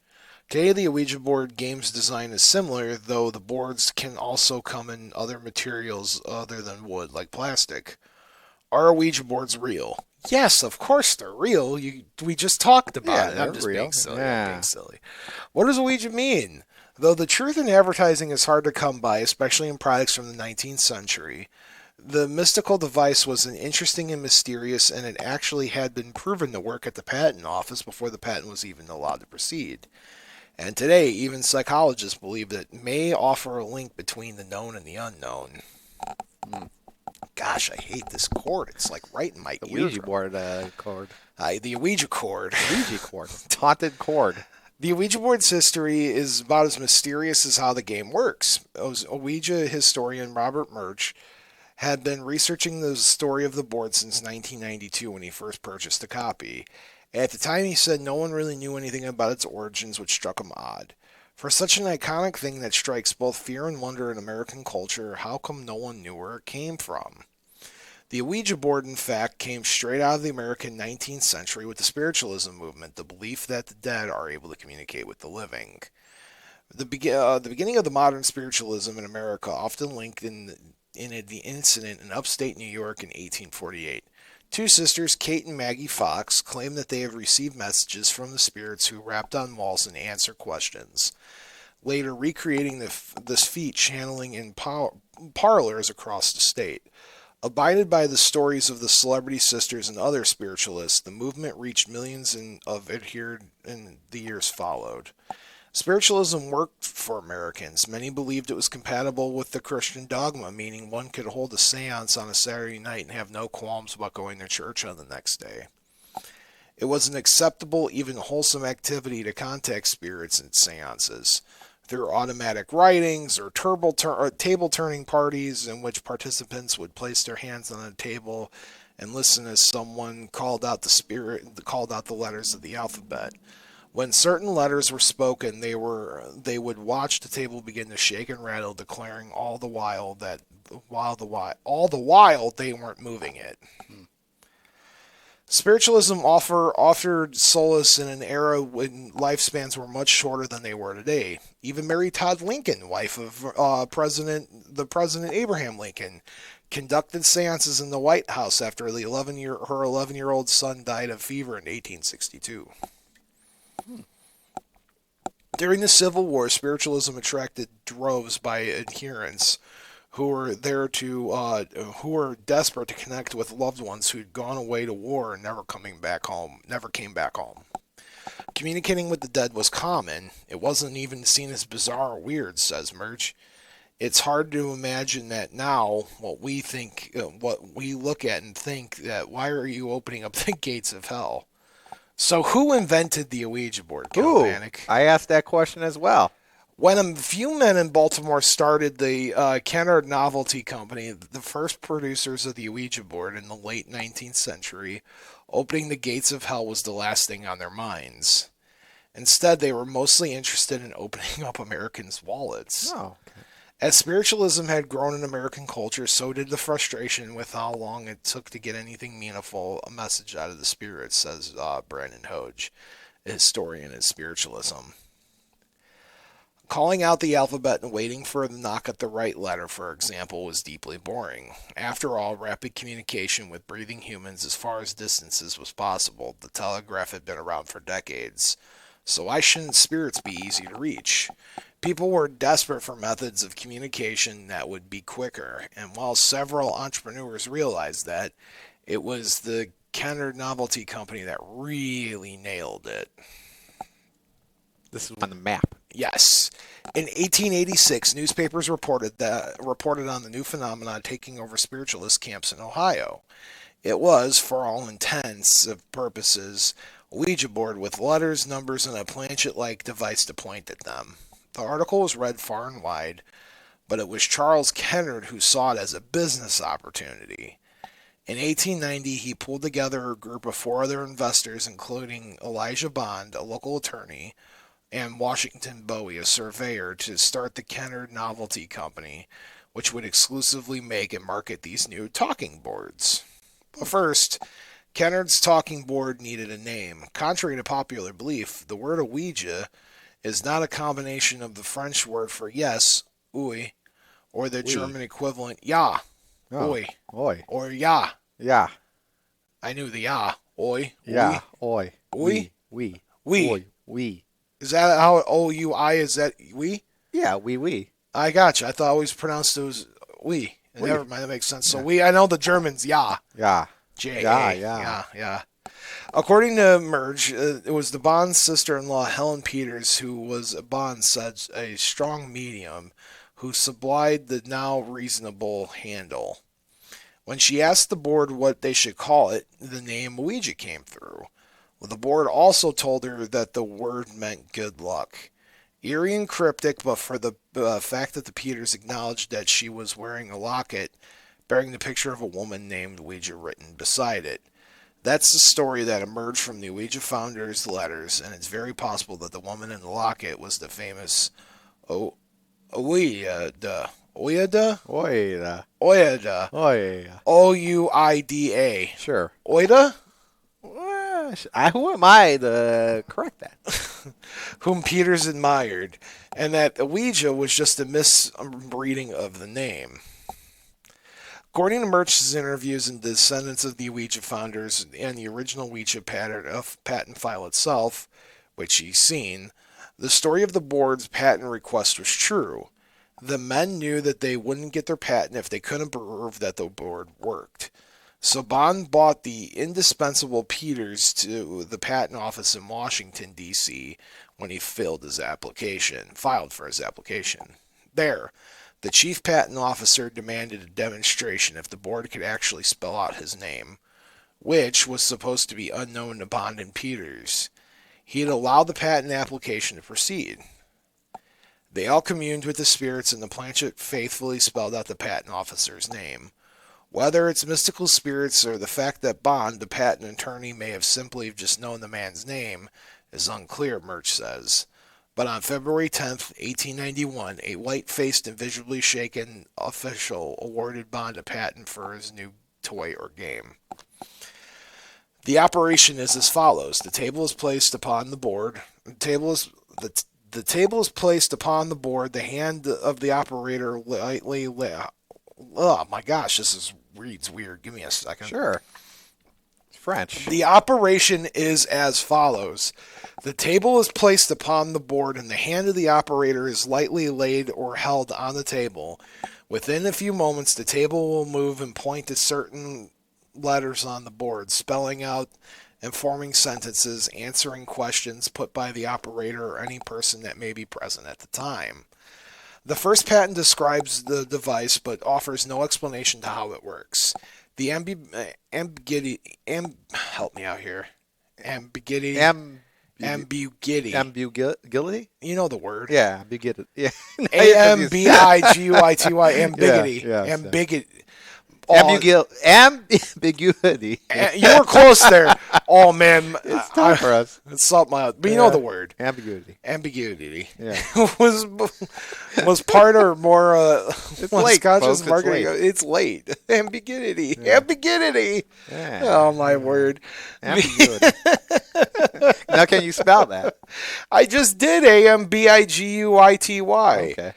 Today, the Ouija board game's design is similar, though the boards can also come in other materials other than wood, like plastic. Are Ouija boards real? Yes, of course they're real. We just talked about it. I'm they're just real. being silly. Yeah. I'm being silly. What does Ouija mean? Though the truth in advertising is hard to come by, especially in products from the 19th century, the mystical device was an interesting and mysterious, and it actually had been proven to work at the patent office before the patent was even allowed to proceed. And today, even psychologists believe that it may offer a link between the known and the unknown. Gosh, I hate this cord. It's like right in my The ear. Ouija board cord. The Ouija cord. Ouija cord. Haunted cord. The Ouija board's history is about as mysterious as how the game works. Ouija historian Robert Murch had been researching the story of the board since 1992 when he first purchased a copy. At the time, he said no one really knew anything about its origins, which struck him odd. For such an iconic thing that strikes both fear and wonder in American culture, how come no one knew where it came from? The Ouija board, in fact, came straight out of the American 19th century with the spiritualism movement, the belief that the dead are able to communicate with the living. The beginning of the modern spiritualism in America often linked in the incident in upstate New York in 1848. Two sisters, Kate and Maggie Fox, claim that they have received messages from the spirits who rapped on walls and answered questions, later recreating this feat channeling in parlors across the state. Abided by the stories of the celebrity sisters and other spiritualists, the movement reached millions of adherents in the years followed. Spiritualism worked for Americans. Many believed it was compatible with the Christian dogma, meaning one could hold a seance on a Saturday night and have no qualms about going to church on the next day. It was an acceptable, even wholesome activity to contact spirits in seances through automatic writings or table-turning parties in which participants would place their hands on a table and listen as someone called out the letters of the alphabet. When certain letters were spoken, they would watch the table begin to shake and rattle, declaring all the while they weren't moving it. Spiritualism offered solace in an era when lifespans were much shorter than they were today. Even Mary Todd Lincoln, wife of President Abraham Lincoln, conducted seances in the White House after her 11-year-old son died of fever in 1862. During the Civil War, spiritualism attracted droves by adherents who were desperate to connect with loved ones who'd gone away to war and never came back home. Communicating with the dead was common. It wasn't even seen as bizarre or weird, says Murch. It's hard to imagine that now. What we look at and think that why are you opening up the gates of hell? So who invented the Ouija board, Galvanic? I asked that question as well. When a few men in Baltimore started the Kennard Novelty Company, the first producers of the Ouija board in the late 19th century, opening the gates of hell was the last thing on their minds. Instead, they were mostly interested in opening up Americans' wallets. Oh, okay. As spiritualism had grown in American culture, so did the frustration with how long it took to get anything meaningful, a message out of the spirits, says Brandon Hoge, a historian in spiritualism. Calling out the alphabet and waiting for a knock at the right letter, for example, was deeply boring. After all, rapid communication with breathing humans as far as distances was possible. The telegraph had been around for decades. So why shouldn't spirits be easy to reach? People were desperate for methods of communication that would be quicker, and while several entrepreneurs realized that, it was the Kennard Novelty Company that really nailed it. This is on the map. Yes. In 1886, newspapers reported on the new phenomenon taking over spiritualist camps in Ohio. It was, for all intents and purposes, a Ouija board with letters, numbers, and a planchette-like device to point at them. The article was read far and wide, but it was Charles Kennard who saw it as a business opportunity. In 1890, he pulled together a group of 4 other investors, including Elijah Bond, a local attorney, and Washington Bowie, a surveyor, to start the Kennard Novelty Company, which would exclusively make and market these new talking boards. But first, Kennard's talking board needed a name. Contrary to popular belief, the word ouija is not a combination of the French word for yes, oui, or the Oui. German equivalent ja, Oh, oi, oi. or ja. Yeah. I knew the ja, oi, Yeah. Oi. oui, We. oui. Oi. We. Is that how O-U-I is that we? Yeah. We. I got you. I thought I always pronounced those we. Oui. Never mind, that makes sense. So Yeah. we, I know the Germans, ja. Yeah. J-A. Yeah, yeah. Yeah. According to Merge, it was the Bond's sister-in-law, Helen Peters, who was Bond said a strong medium, who supplied the now reasonable handle. When she asked the board what they should call it, the name Ouija came through. Well, the board also told her that the word meant good luck. Eerie and cryptic, but for the fact that the Peters acknowledged that she was wearing a locket bearing the picture of a woman named Ouija written beside it. That's the story that emerged from the Ouija founders' letters, and it's very possible that the woman in the locket was the famous Ouida. Ouida? Oida. Ouida. Oida. O-U-I-D-A. Sure. Ouida? Who am I to correct that? Whom Peters admired, and that Ouija was just a misreading of the name. According to Murch's interviews and descendants of the Ouija founders and the original Ouija patent file itself, which he's seen, the story of the board's patent request was true. The men knew that they wouldn't get their patent if they couldn't prove that the board worked. So Bond bought the indispensable Peters to the patent office in Washington, D.C. when he filed for his application. There, the chief patent officer demanded a demonstration if the board could actually spell out his name, which was supposed to be unknown to Bond and Peters. He had allowed the patent application to proceed. They all communed with the spirits, and the planchet faithfully spelled out the patent officer's name. Whether it's mystical spirits or the fact that Bond, the patent attorney, may have simply just known the man's name is unclear, Murch says. But on February 10th, 1891, a white-faced and visibly shaken official awarded Bond a patent for his new toy or game. The operation is as follows. The table is placed upon the board. The table is placed upon the board. The hand of the operator lightly... Oh my gosh, reads weird. Give me a second. Sure. It's French. The operation is as follows. The table is placed upon the board and the hand of the operator is lightly laid or held on the table. Within a few moments, the table will move and point to certain letters on the board, spelling out and forming sentences, answering questions put by the operator or any person that may be present at the time. The first patent describes the device but offers no explanation to how it works. The ambiguity. You know the word. Yeah, ambiguity. Yeah. A-M-B-I-G-U-I-T-Y. Ambiguity. Yeah, yes, Ambiguity. Ambiguity. You were close there. Oh, man. It's tough for us. It's something else. But you know the word. Ambiguity. Ambiguity. Yeah. was part or more It's late, folks. marketing. It's late. It's late. Ambiguity. Yeah. Ambiguity. Yeah. Oh, my word. Ambiguity. Now, can you spell that? I just did Ambiguity. Okay.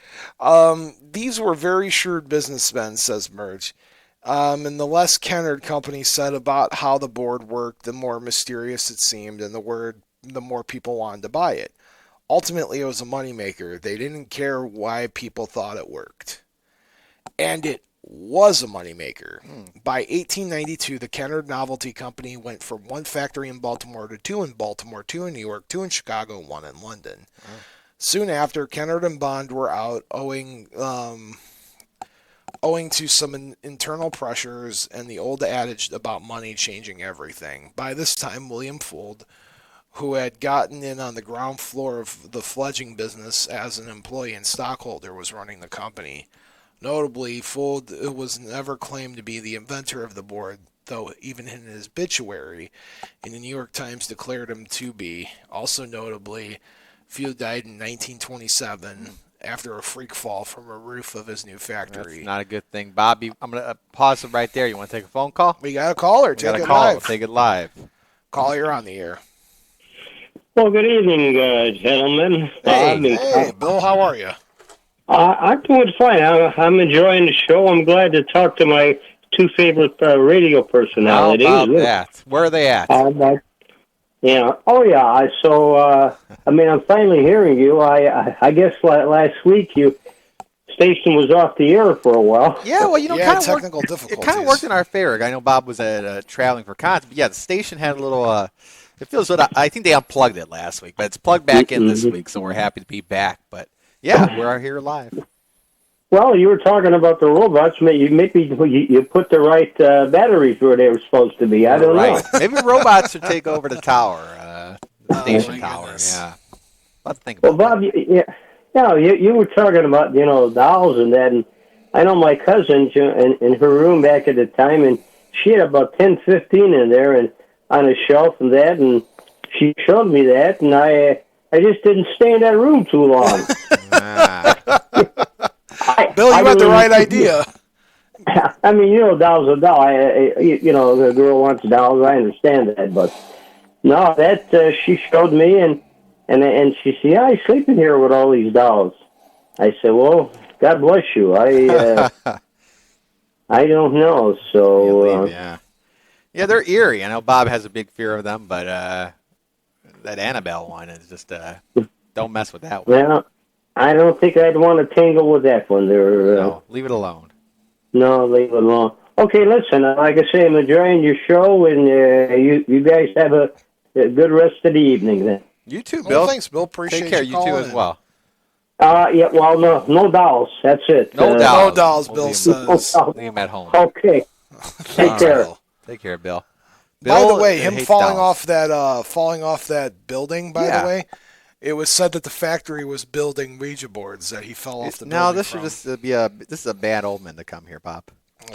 These were very shrewd businessmen, says Merge. And the less Kennard company said about how the board worked, the more mysterious it seemed, and the more people wanted to buy it. Ultimately, it was a moneymaker. They didn't care why people thought it worked. And it was a moneymaker. By 1892, the Kennard Novelty Company went from one factory in Baltimore to two in Baltimore, two in New York, two in Chicago, and one in London. Oh. Soon after, Kennard and Bond were out, owing to some internal pressures and the old adage about money changing everything. By this time, William Fuld, who had gotten in on the ground floor of the fledgling business as an employee and stockholder, was running the company. Notably, Fuld was never claimed to be the inventor of the board, though even in his obituary in the New York Times declared him to be. Also notably, Field died in 1927 after a freak fall from a roof of his new That's factory. not a good thing. Bobby, I'm going to pause it right there. You want to take a phone call? We got a caller. We got Take a it call. live. We'll take it live. Caller, you're on the air. Well, good evening, gentlemen. Hey. Hey, Bill, how are you? I'm doing fine. I'm enjoying the show. I'm glad to talk to my two favorite radio How personalities. about that? Where are they at? Yeah. Oh, yeah. So, I'm finally hearing you. I guess last week station was off the air for a while. Yeah, well, Yeah, kind of technical It difficulties. kind of worked in our favor. I know Bob was traveling for concerts, but yeah, the station had a little. It feels good. I think they unplugged it last week, but it's plugged back in this week, so we're happy to be back. But yeah, we're here live. Well, you were talking about the robots. Maybe you put the right batteries where they were supposed to be. I don't know. Maybe robots should take over the tower, the station tower. goodness. Yeah, I'll have to think Well, about Bob, you were talking about dolls and that, and I know my cousin in her room back at the time, and she had about 10, 15 in there, and on a shelf and that, and she showed me that, and I just didn't stay in that room too long. Bill, you had the right idea. I mean, dolls are doll. The girl wants dolls. I understand that, but no, that she showed me, and she said, "Yeah, I sleep in here with all these dolls." I said, "Well, God bless you. I don't know." So yeah, they're eerie. I know Bob has a big fear of them, but that Annabelle one is just don't mess with that one. well, I don't think I'd want to tangle with that one. No, leave it alone. No, leave it alone. Okay, listen. Like I say, I'm enjoying your show, and you guys have a good rest of the evening then. You too, Bill. Well, thanks, Bill. Appreciate Take care. you You too calling as in. well. Yeah. Well, no dolls. That's it. No dolls. No dolls, We'll Bill leave says. Leave him at home. Okay. Take care. Bill. Take care, Bill. By the way, Bill him hates falling dolls. off that building. By Yeah. the way, it was said that the factory was building Ouija boards that he fell off the building. No, this from. should just be this is a bad omen to come here, Bob.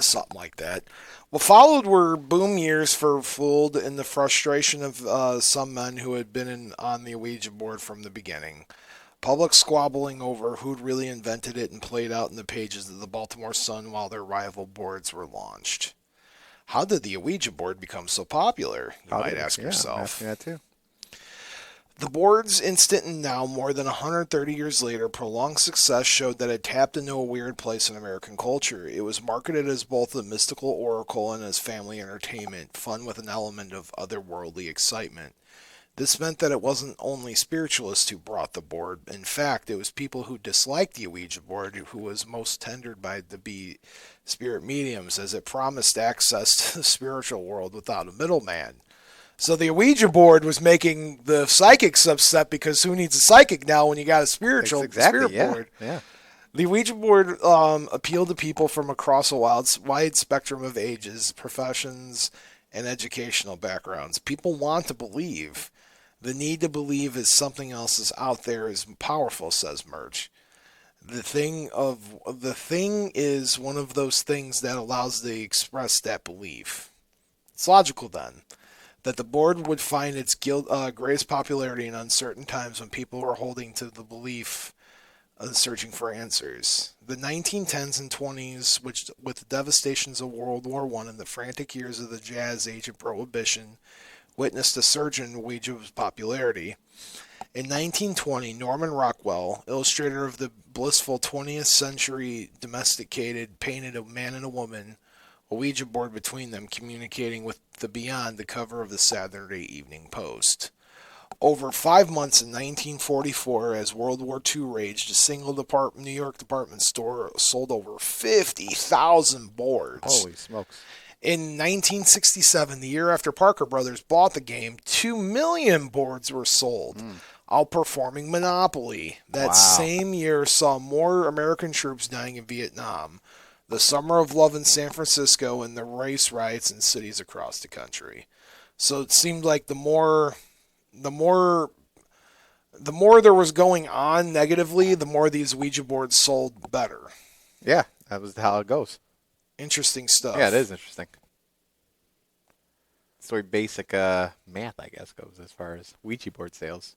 Something like that. What followed were boom years for Fooled and the frustration of some men who had been on the Ouija board from the beginning. Public squabbling over who'd really invented it and played out in the pages of the Baltimore Sun while their rival boards were launched. How did the Ouija board become so popular? You might ask yourself. I'm asking that too. The board's instant and now, more than 130 years later, prolonged success showed that it tapped into a weird place in American culture. It was marketed as both a mystical oracle and as family entertainment, fun with an element of otherworldly excitement. This meant that it wasn't only spiritualists who brought the board. In fact, it was people who disliked the Ouija board who was most tendered by the spirit mediums, as it promised access to the spiritual world without a middleman. So the Ouija board was making the psychics upset because who needs a psychic now when you got a spirit board? Yeah. The Ouija board appealed to people from across a wide spectrum of ages, professions, and educational backgrounds. People want to believe. The need to believe is something else is out there is powerful, says Murch. The thing is one of those things that allows to express that belief. It's logical then that the board would find its greatest popularity in uncertain times when people were holding to the belief and searching for answers. The 1910s and 20s, which with the devastations of World War I and the frantic years of the Jazz Age of Prohibition, witnessed a surge in Ouija's popularity. In 1920, Norman Rockwell, illustrator of the blissful 20th century domesticated, painted a man and a woman, a Ouija board between them, communicating with the beyond, the cover of the Saturday Evening Post. Over 5 months in 1944, as World War II raged, a single New York department store sold over 50,000 boards. Holy smokes. In 1967, the year after Parker Brothers bought the game, 2 million boards were sold, outperforming Monopoly. That same year saw more American troops dying in Vietnam, the Summer of Love in San Francisco, and the race riots in cities across the country. So it seemed like the more there was going on negatively, the more these Ouija boards sold better. Yeah, that was how it goes. Interesting stuff. Yeah, it is interesting. It's very basic math, I guess, goes as far as Ouija board sales.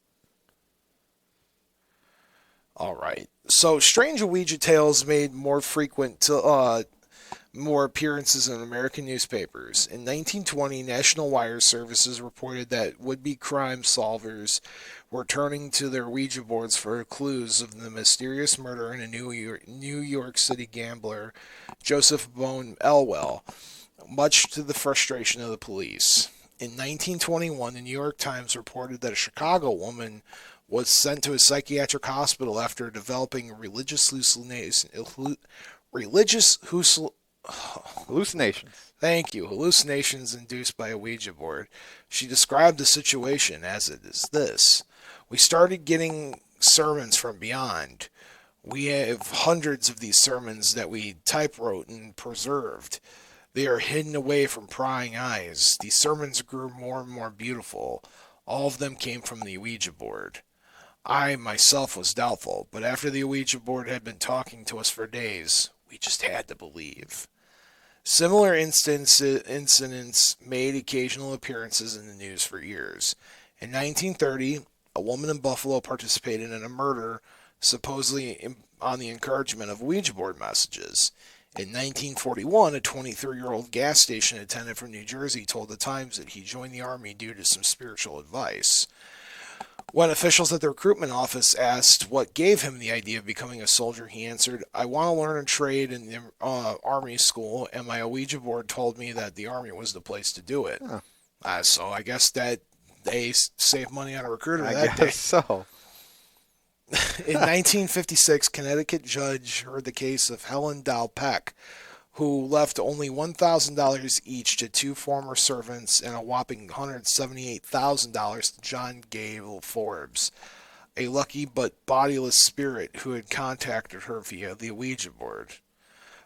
All right. So, strange Ouija tales made more appearances in American newspapers. In 1920, National Wire Services reported that would-be crime solvers were turning to their Ouija boards for clues of the mysterious murder in a New York City gambler, Joseph Bone Elwell, much to the frustration of the police. In 1921, the New York Times reported that a Chicago woman was sent to a psychiatric hospital after developing Hallucinations. thank you, hallucinations induced by a Ouija board. She described the situation as it is this. We started getting sermons from beyond. We have hundreds of these sermons that we typewrote and preserved. They are hidden away from prying eyes. These sermons grew more and more beautiful. All of them came from the Ouija board. I myself was doubtful, but after the Ouija board had been talking to us for days, we just had to believe. Similar incidents made occasional appearances in the news for years. In 1930, a woman in Buffalo participated in a murder, supposedly on the encouragement of Ouija board messages. In 1941, a 23-year-old gas station attendant from New Jersey told the Times that he joined the Army due to some spiritual advice. When officials at the recruitment office asked what gave him the idea of becoming a soldier, he answered, I want to learn a trade in the Army school, and my Ouija board told me that the Army was the place to do it. Huh. So I guess that they saved money on a recruiter I that guess day. so. In 1956, Connecticut judge heard the case of Helen Dow Peck, who left only $1,000 each to two former servants and a whopping $178,000 to John Gable Forbes, a lucky but bodiless spirit who had contacted her via the Ouija board.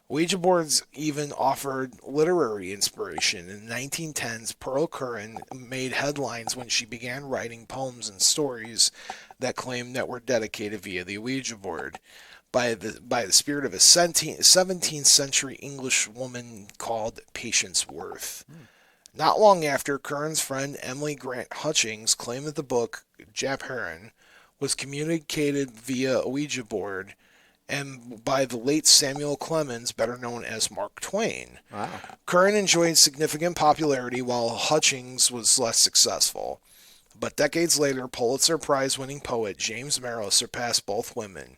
Ouija boards even offered literary inspiration. In the 1910s, Pearl Curran made headlines when she began writing poems and stories that claimed that were dedicated via the Ouija board by the spirit of a 17th century English woman called Patience Worth. Not long after, Curran's friend Emily Grant Hutchings claimed that the book, Jap Heron, was communicated via a Ouija board and by the late Samuel Clemens, better known as Mark Twain. Wow. Curran enjoyed significant popularity while Hutchings was less successful. But decades later, Pulitzer Prize-winning poet James Merrill surpassed both women.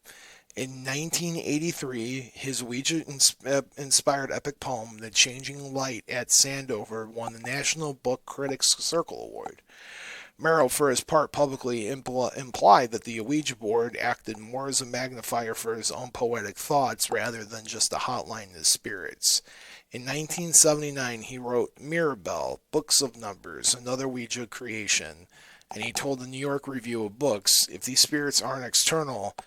In 1983, his Ouija-inspired epic poem, The Changing Light at Sandover, won the National Book Critics Circle Award. Merrill, for his part, publicly implied that the Ouija board acted more as a magnifier for his own poetic thoughts rather than just a hotline to spirits. In 1979, he wrote Mirabelle, Books of Numbers, another Ouija creation, and he told the New York Review of Books, if these spirits aren't external,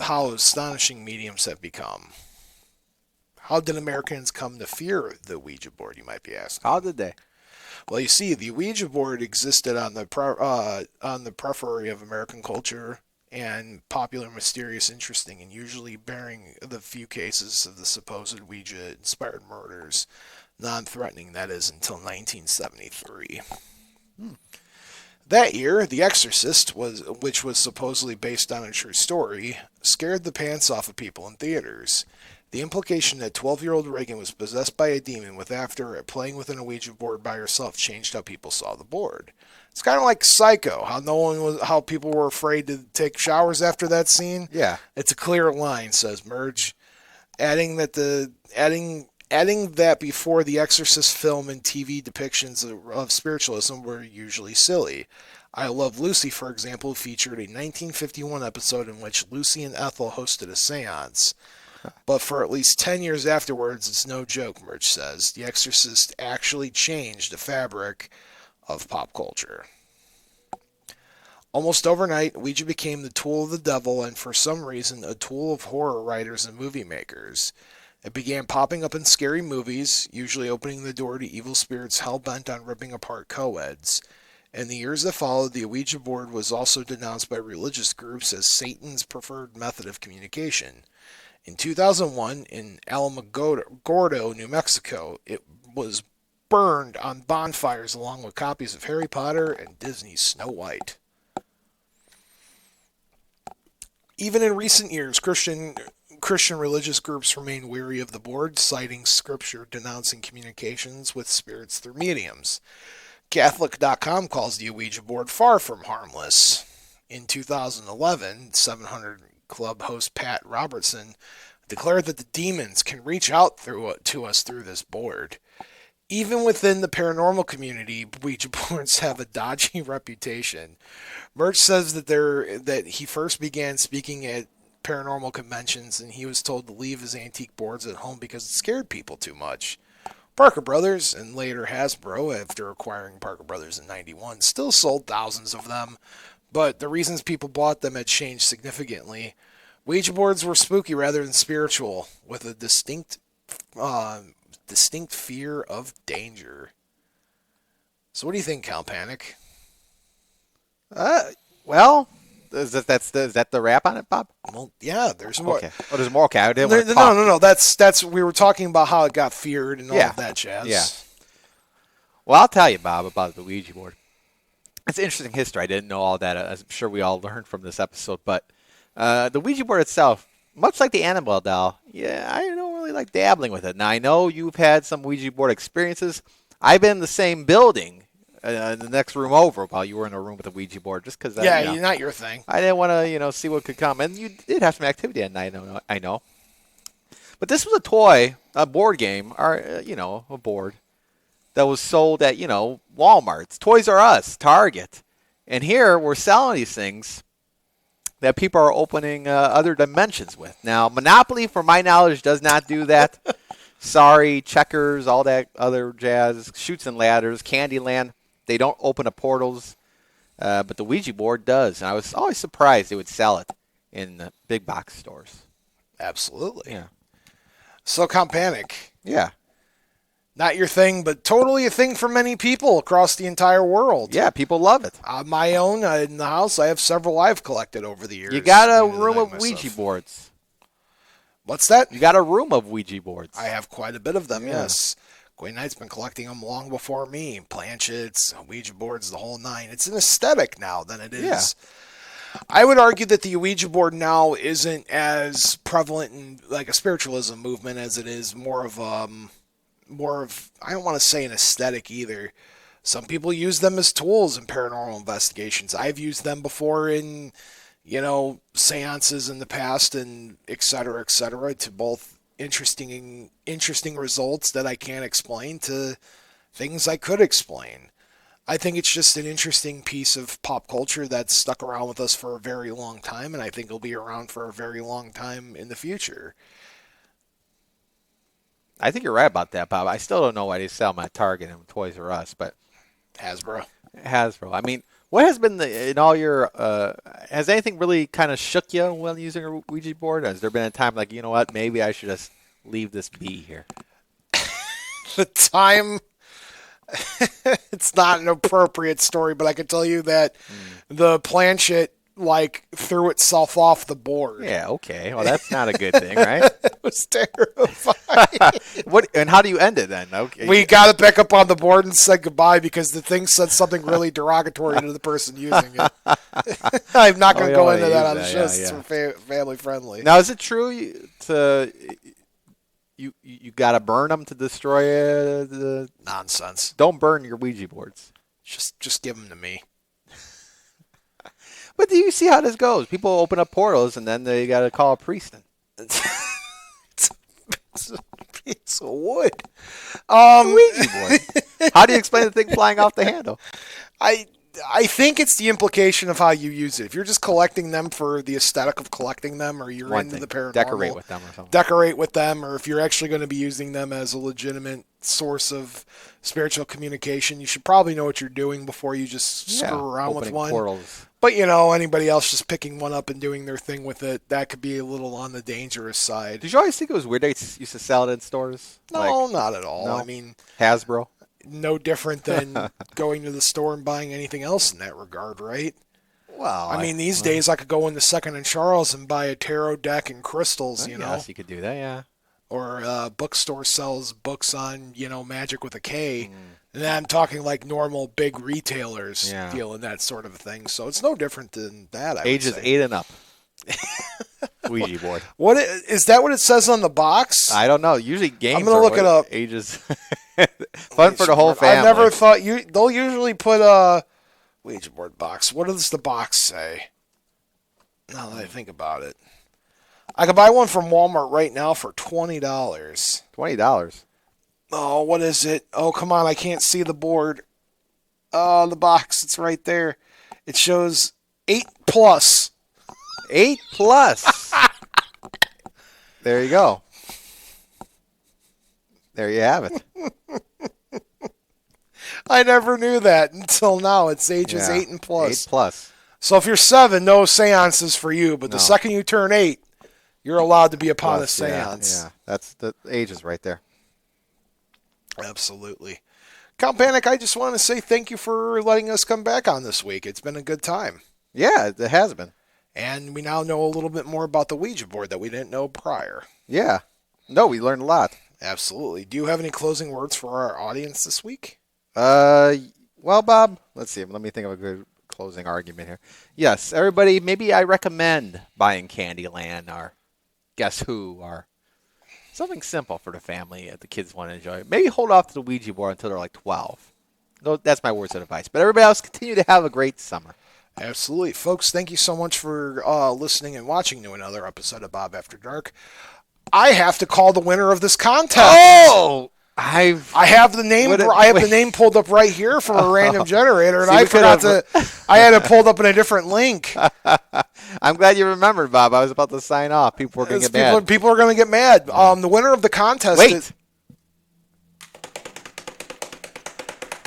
how astonishing mediums have become. How did Americans come to fear the Ouija board, you might be asking? How did they? Well, you see, the Ouija board existed on the periphery of American culture and popular, mysterious, interesting, and usually bearing the few cases of the supposed Ouija-inspired murders non-threatening, that is, until 1973. That year, The Exorcist, which was supposedly based on a true story, scared the pants off of people in theaters. The implication that 12-year-old Reagan was possessed by a demon after playing with an Ouija board by herself changed how people saw the board. It's kind of like Psycho, how people were afraid to take showers after that scene. Yeah. It's a clear line, says Merge, adding that before the Exorcist film and TV depictions of spiritualism were usually silly. I Love Lucy, for example, featured a 1951 episode in which Lucy and Ethel hosted a seance. But for at least 10 years afterwards, it's no joke, Merch says. The Exorcist actually changed the fabric of pop culture. Almost overnight, Ouija became the tool of the devil and, for some reason, a tool of horror writers and movie makers. It began popping up in scary movies, usually opening the door to evil spirits hell-bent on ripping apart co-eds. In the years that followed, the Ouija board was also denounced by religious groups as Satan's preferred method of communication. In 2001, in Alamogordo, New Mexico, it was burned on bonfires along with copies of Harry Potter and Disney's Snow White. Even in recent years, Christian religious groups remain weary of the board, citing scripture denouncing communications with spirits through mediums. Catholic.com calls the Ouija board far from harmless. In 2011, 700 Club host Pat Robertson declared that the demons can reach out to us through this board. Even within the paranormal community, Ouija boards have a dodgy reputation. Murch says that he first began speaking at paranormal conventions and he was told to leave his antique boards at home because it scared people too much. Parker Brothers, and later Hasbro, after acquiring Parker Brothers in '91, still sold thousands of them, but the reasons people bought them had changed significantly. Ouija boards were spooky rather than spiritual, with a distinct fear of danger. So what do you think, Count Panic? Well, is that the wrap on it, Bob? Well, yeah, there's more. Okay. Oh, there's more. Okay, I didn't want to talk. No. That's we were talking about how it got feared and all of that jazz. Yeah. Well, I'll tell you, Bob, about the Ouija board. It's an interesting history. I didn't know all that. I'm sure we all learned from this episode. But the Ouija board itself, much like the Annabelle doll, I don't really like dabbling with it. Now, I know you've had some Ouija board experiences. I've been in the same building, the next room over, while you were in a room with a Ouija board, just because not your thing. I didn't want to, see what could come. And you did have some activity at night, I know. But this was a toy, a board game, or, a board that was sold at, Walmart's, Toys R Us, Target. And here we're selling these things that people are opening other dimensions with. Now, Monopoly, from my knowledge, does not do that. Sorry, Checkers, all that other jazz, Chutes and Ladders, Candyland, they don't open up portals. But the Ouija board does. And I was always surprised they would sell it in the big box stores. Absolutely. Yeah. So, Count Panic. Yeah. Not your thing, but totally a thing for many people across the entire world. Yeah, people love it. My own, in the house, I have several I've collected over the years. You got a room of Ouija boards. What's that? You got a room of Ouija boards. I have quite a bit of them, yes. Queen Knight's been collecting them long before me. Planchettes, Ouija boards, the whole nine. It's an aesthetic now than it is. Yeah. I would argue that the Ouija board now isn't as prevalent in like a spiritualism movement as it is more of I don't want to say an aesthetic either. Some people use them as tools in paranormal investigations. I've used them before in, seances in the past and et cetera, to both interesting results that I can't explain to things I could explain. I think it's just an interesting piece of pop culture that's stuck around with us for a very long time, and I think it'll be around for a very long time in the future. I think you're right about that, Bob. I still don't know why they sell them at Target and Toys R Us, but Hasbro. I mean, what has been in all your? Has anything really kind of shook you while using a Ouija board? Has there been a time like, you know what, maybe I should just leave this be here? The time, it's not an appropriate story, but I can tell you that the planchette threw itself off the board. Yeah, okay. Well, that's not a good thing, right? It was terrifying. And how do you end it then? Okay. We got it back up on the board and said goodbye because the thing said something really derogatory to the person using it. I'm not going to go into that on the show. It's family friendly. Now, is it true you got to burn them to destroy the nonsense? Don't burn your Ouija boards. Just give them to me. But do you see how this goes? People open up portals, and then they got to call a priest in. It's a piece of wood. Ouija board. How do you explain the thing flying off the handle? I think it's the implication of how you use it. If you're just collecting them for the aesthetic of collecting them, or you're into the paranormal, decorate with them or something. Decorate with them, or if you're actually going to be using them as a legitimate source of spiritual communication, you should probably know what you're doing before you just screw around with one. Portals. But, anybody else just picking one up and doing their thing with it, that could be a little on the dangerous side. Did you always think it was weird they used to sell it in stores? No, not at all. No? I mean, Hasbro? No different than going to the store and buying anything else in that regard, right? Well, I mean, these days I could go into Second and Charles and buy a tarot deck and crystals, Yes, you could do that, yeah. Or a bookstore sells books on, magic with a K. And then I'm talking like normal big retailers deal in that sort of a thing. So it's no different than that, I would Ages say. 8 and up. Ouija board. What is that? What it says on the box? I don't know. Usually games. I'm gonna look it up. Ages. Fun for the whole family. I never thought they'll usually put a Ouija board box. What does the box say? Now that I think about it, I could buy one from Walmart right now for $20. $20. Oh, what is it? Oh, come on! I can't see the board. Oh, the box. It's right there. It shows 8+. 8+. There you go. There you have it. I never knew that until now. It's ages 8 and plus. 8+. So if you're 7, no seances for you. But the No. second you turn 8, you're allowed to be a part of Plus, seance. Yeah, that's the ages right there. Absolutely. Count Panic, I just want to say thank you for letting us come back on this week. It's been a good time. Yeah, it has been. And we now know a little bit more about the Ouija board that we didn't know prior. Yeah. No, we learned a lot. Absolutely. Do you have any closing words for our audience this week? Well, Bob, let's see. Let me think of a good closing argument here. Yes, everybody, maybe I recommend buying Candyland or Guess Who or something simple for the family that the kids want to enjoy. Maybe hold off to the Ouija board until they're like 12. No, that's my words of advice. But everybody else, continue to have a great summer. Absolutely. Folks, thank you so much for listening and watching to another episode of Bob After Dark. I have to call the winner of this contest. Oh! I have the name. The name pulled up right here from a random generator, and See, I forgot to. I had it pulled up in a different link. I'm glad you remembered, Bob. I was about to sign off. People were going to get mad. People are going to get mad. The winner of the contest. Wait.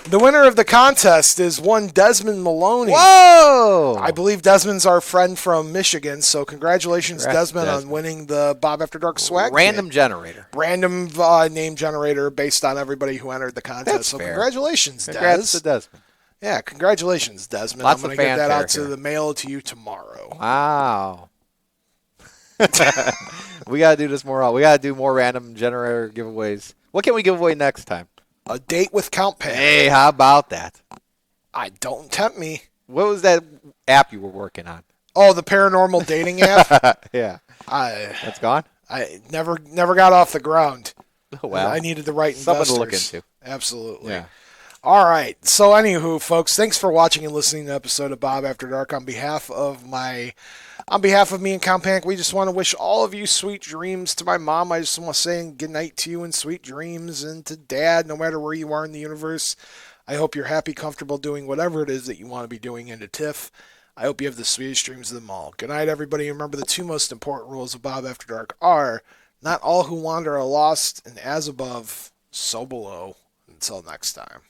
The winner of the contest is one Desmond Maloney. Whoa! I believe Desmond's our friend from Michigan, so congratulations, Desmond, on winning the Bob After Dark swag. Random generator. Random name generator based on everybody who entered the contest. That's so fair. Congrats, Congrats to Desmond. Yeah, congratulations, Desmond. Lots I'm going of to get that fanfare out to here. the mail to you tomorrow. Wow. We got to do this more. We got to do more random generator giveaways. What can we give away next time? A date with Count Pan. Hey, how about that? Don't tempt me. What was that app you were working on? Oh, the paranormal dating app? Yeah. That's gone? I never got off the ground. Well, I needed the right something investors. to look into. Absolutely. Yeah. All right. So, anywho, folks, thanks for watching and listening to the episode of Bob After Dark. On behalf of me and Count Panic, we just want to wish all of you sweet dreams. To my mom, I just want to say good night to you and sweet dreams. And to Dad, no matter where you are in the universe, I hope you're happy, comfortable doing whatever it is that you want to be doing. And to Tiff, I hope you have the sweetest dreams of them all. Good night, everybody. Remember, the two most important rules of Bob After Dark are not all who wander are lost, and as above, so below. Until next time.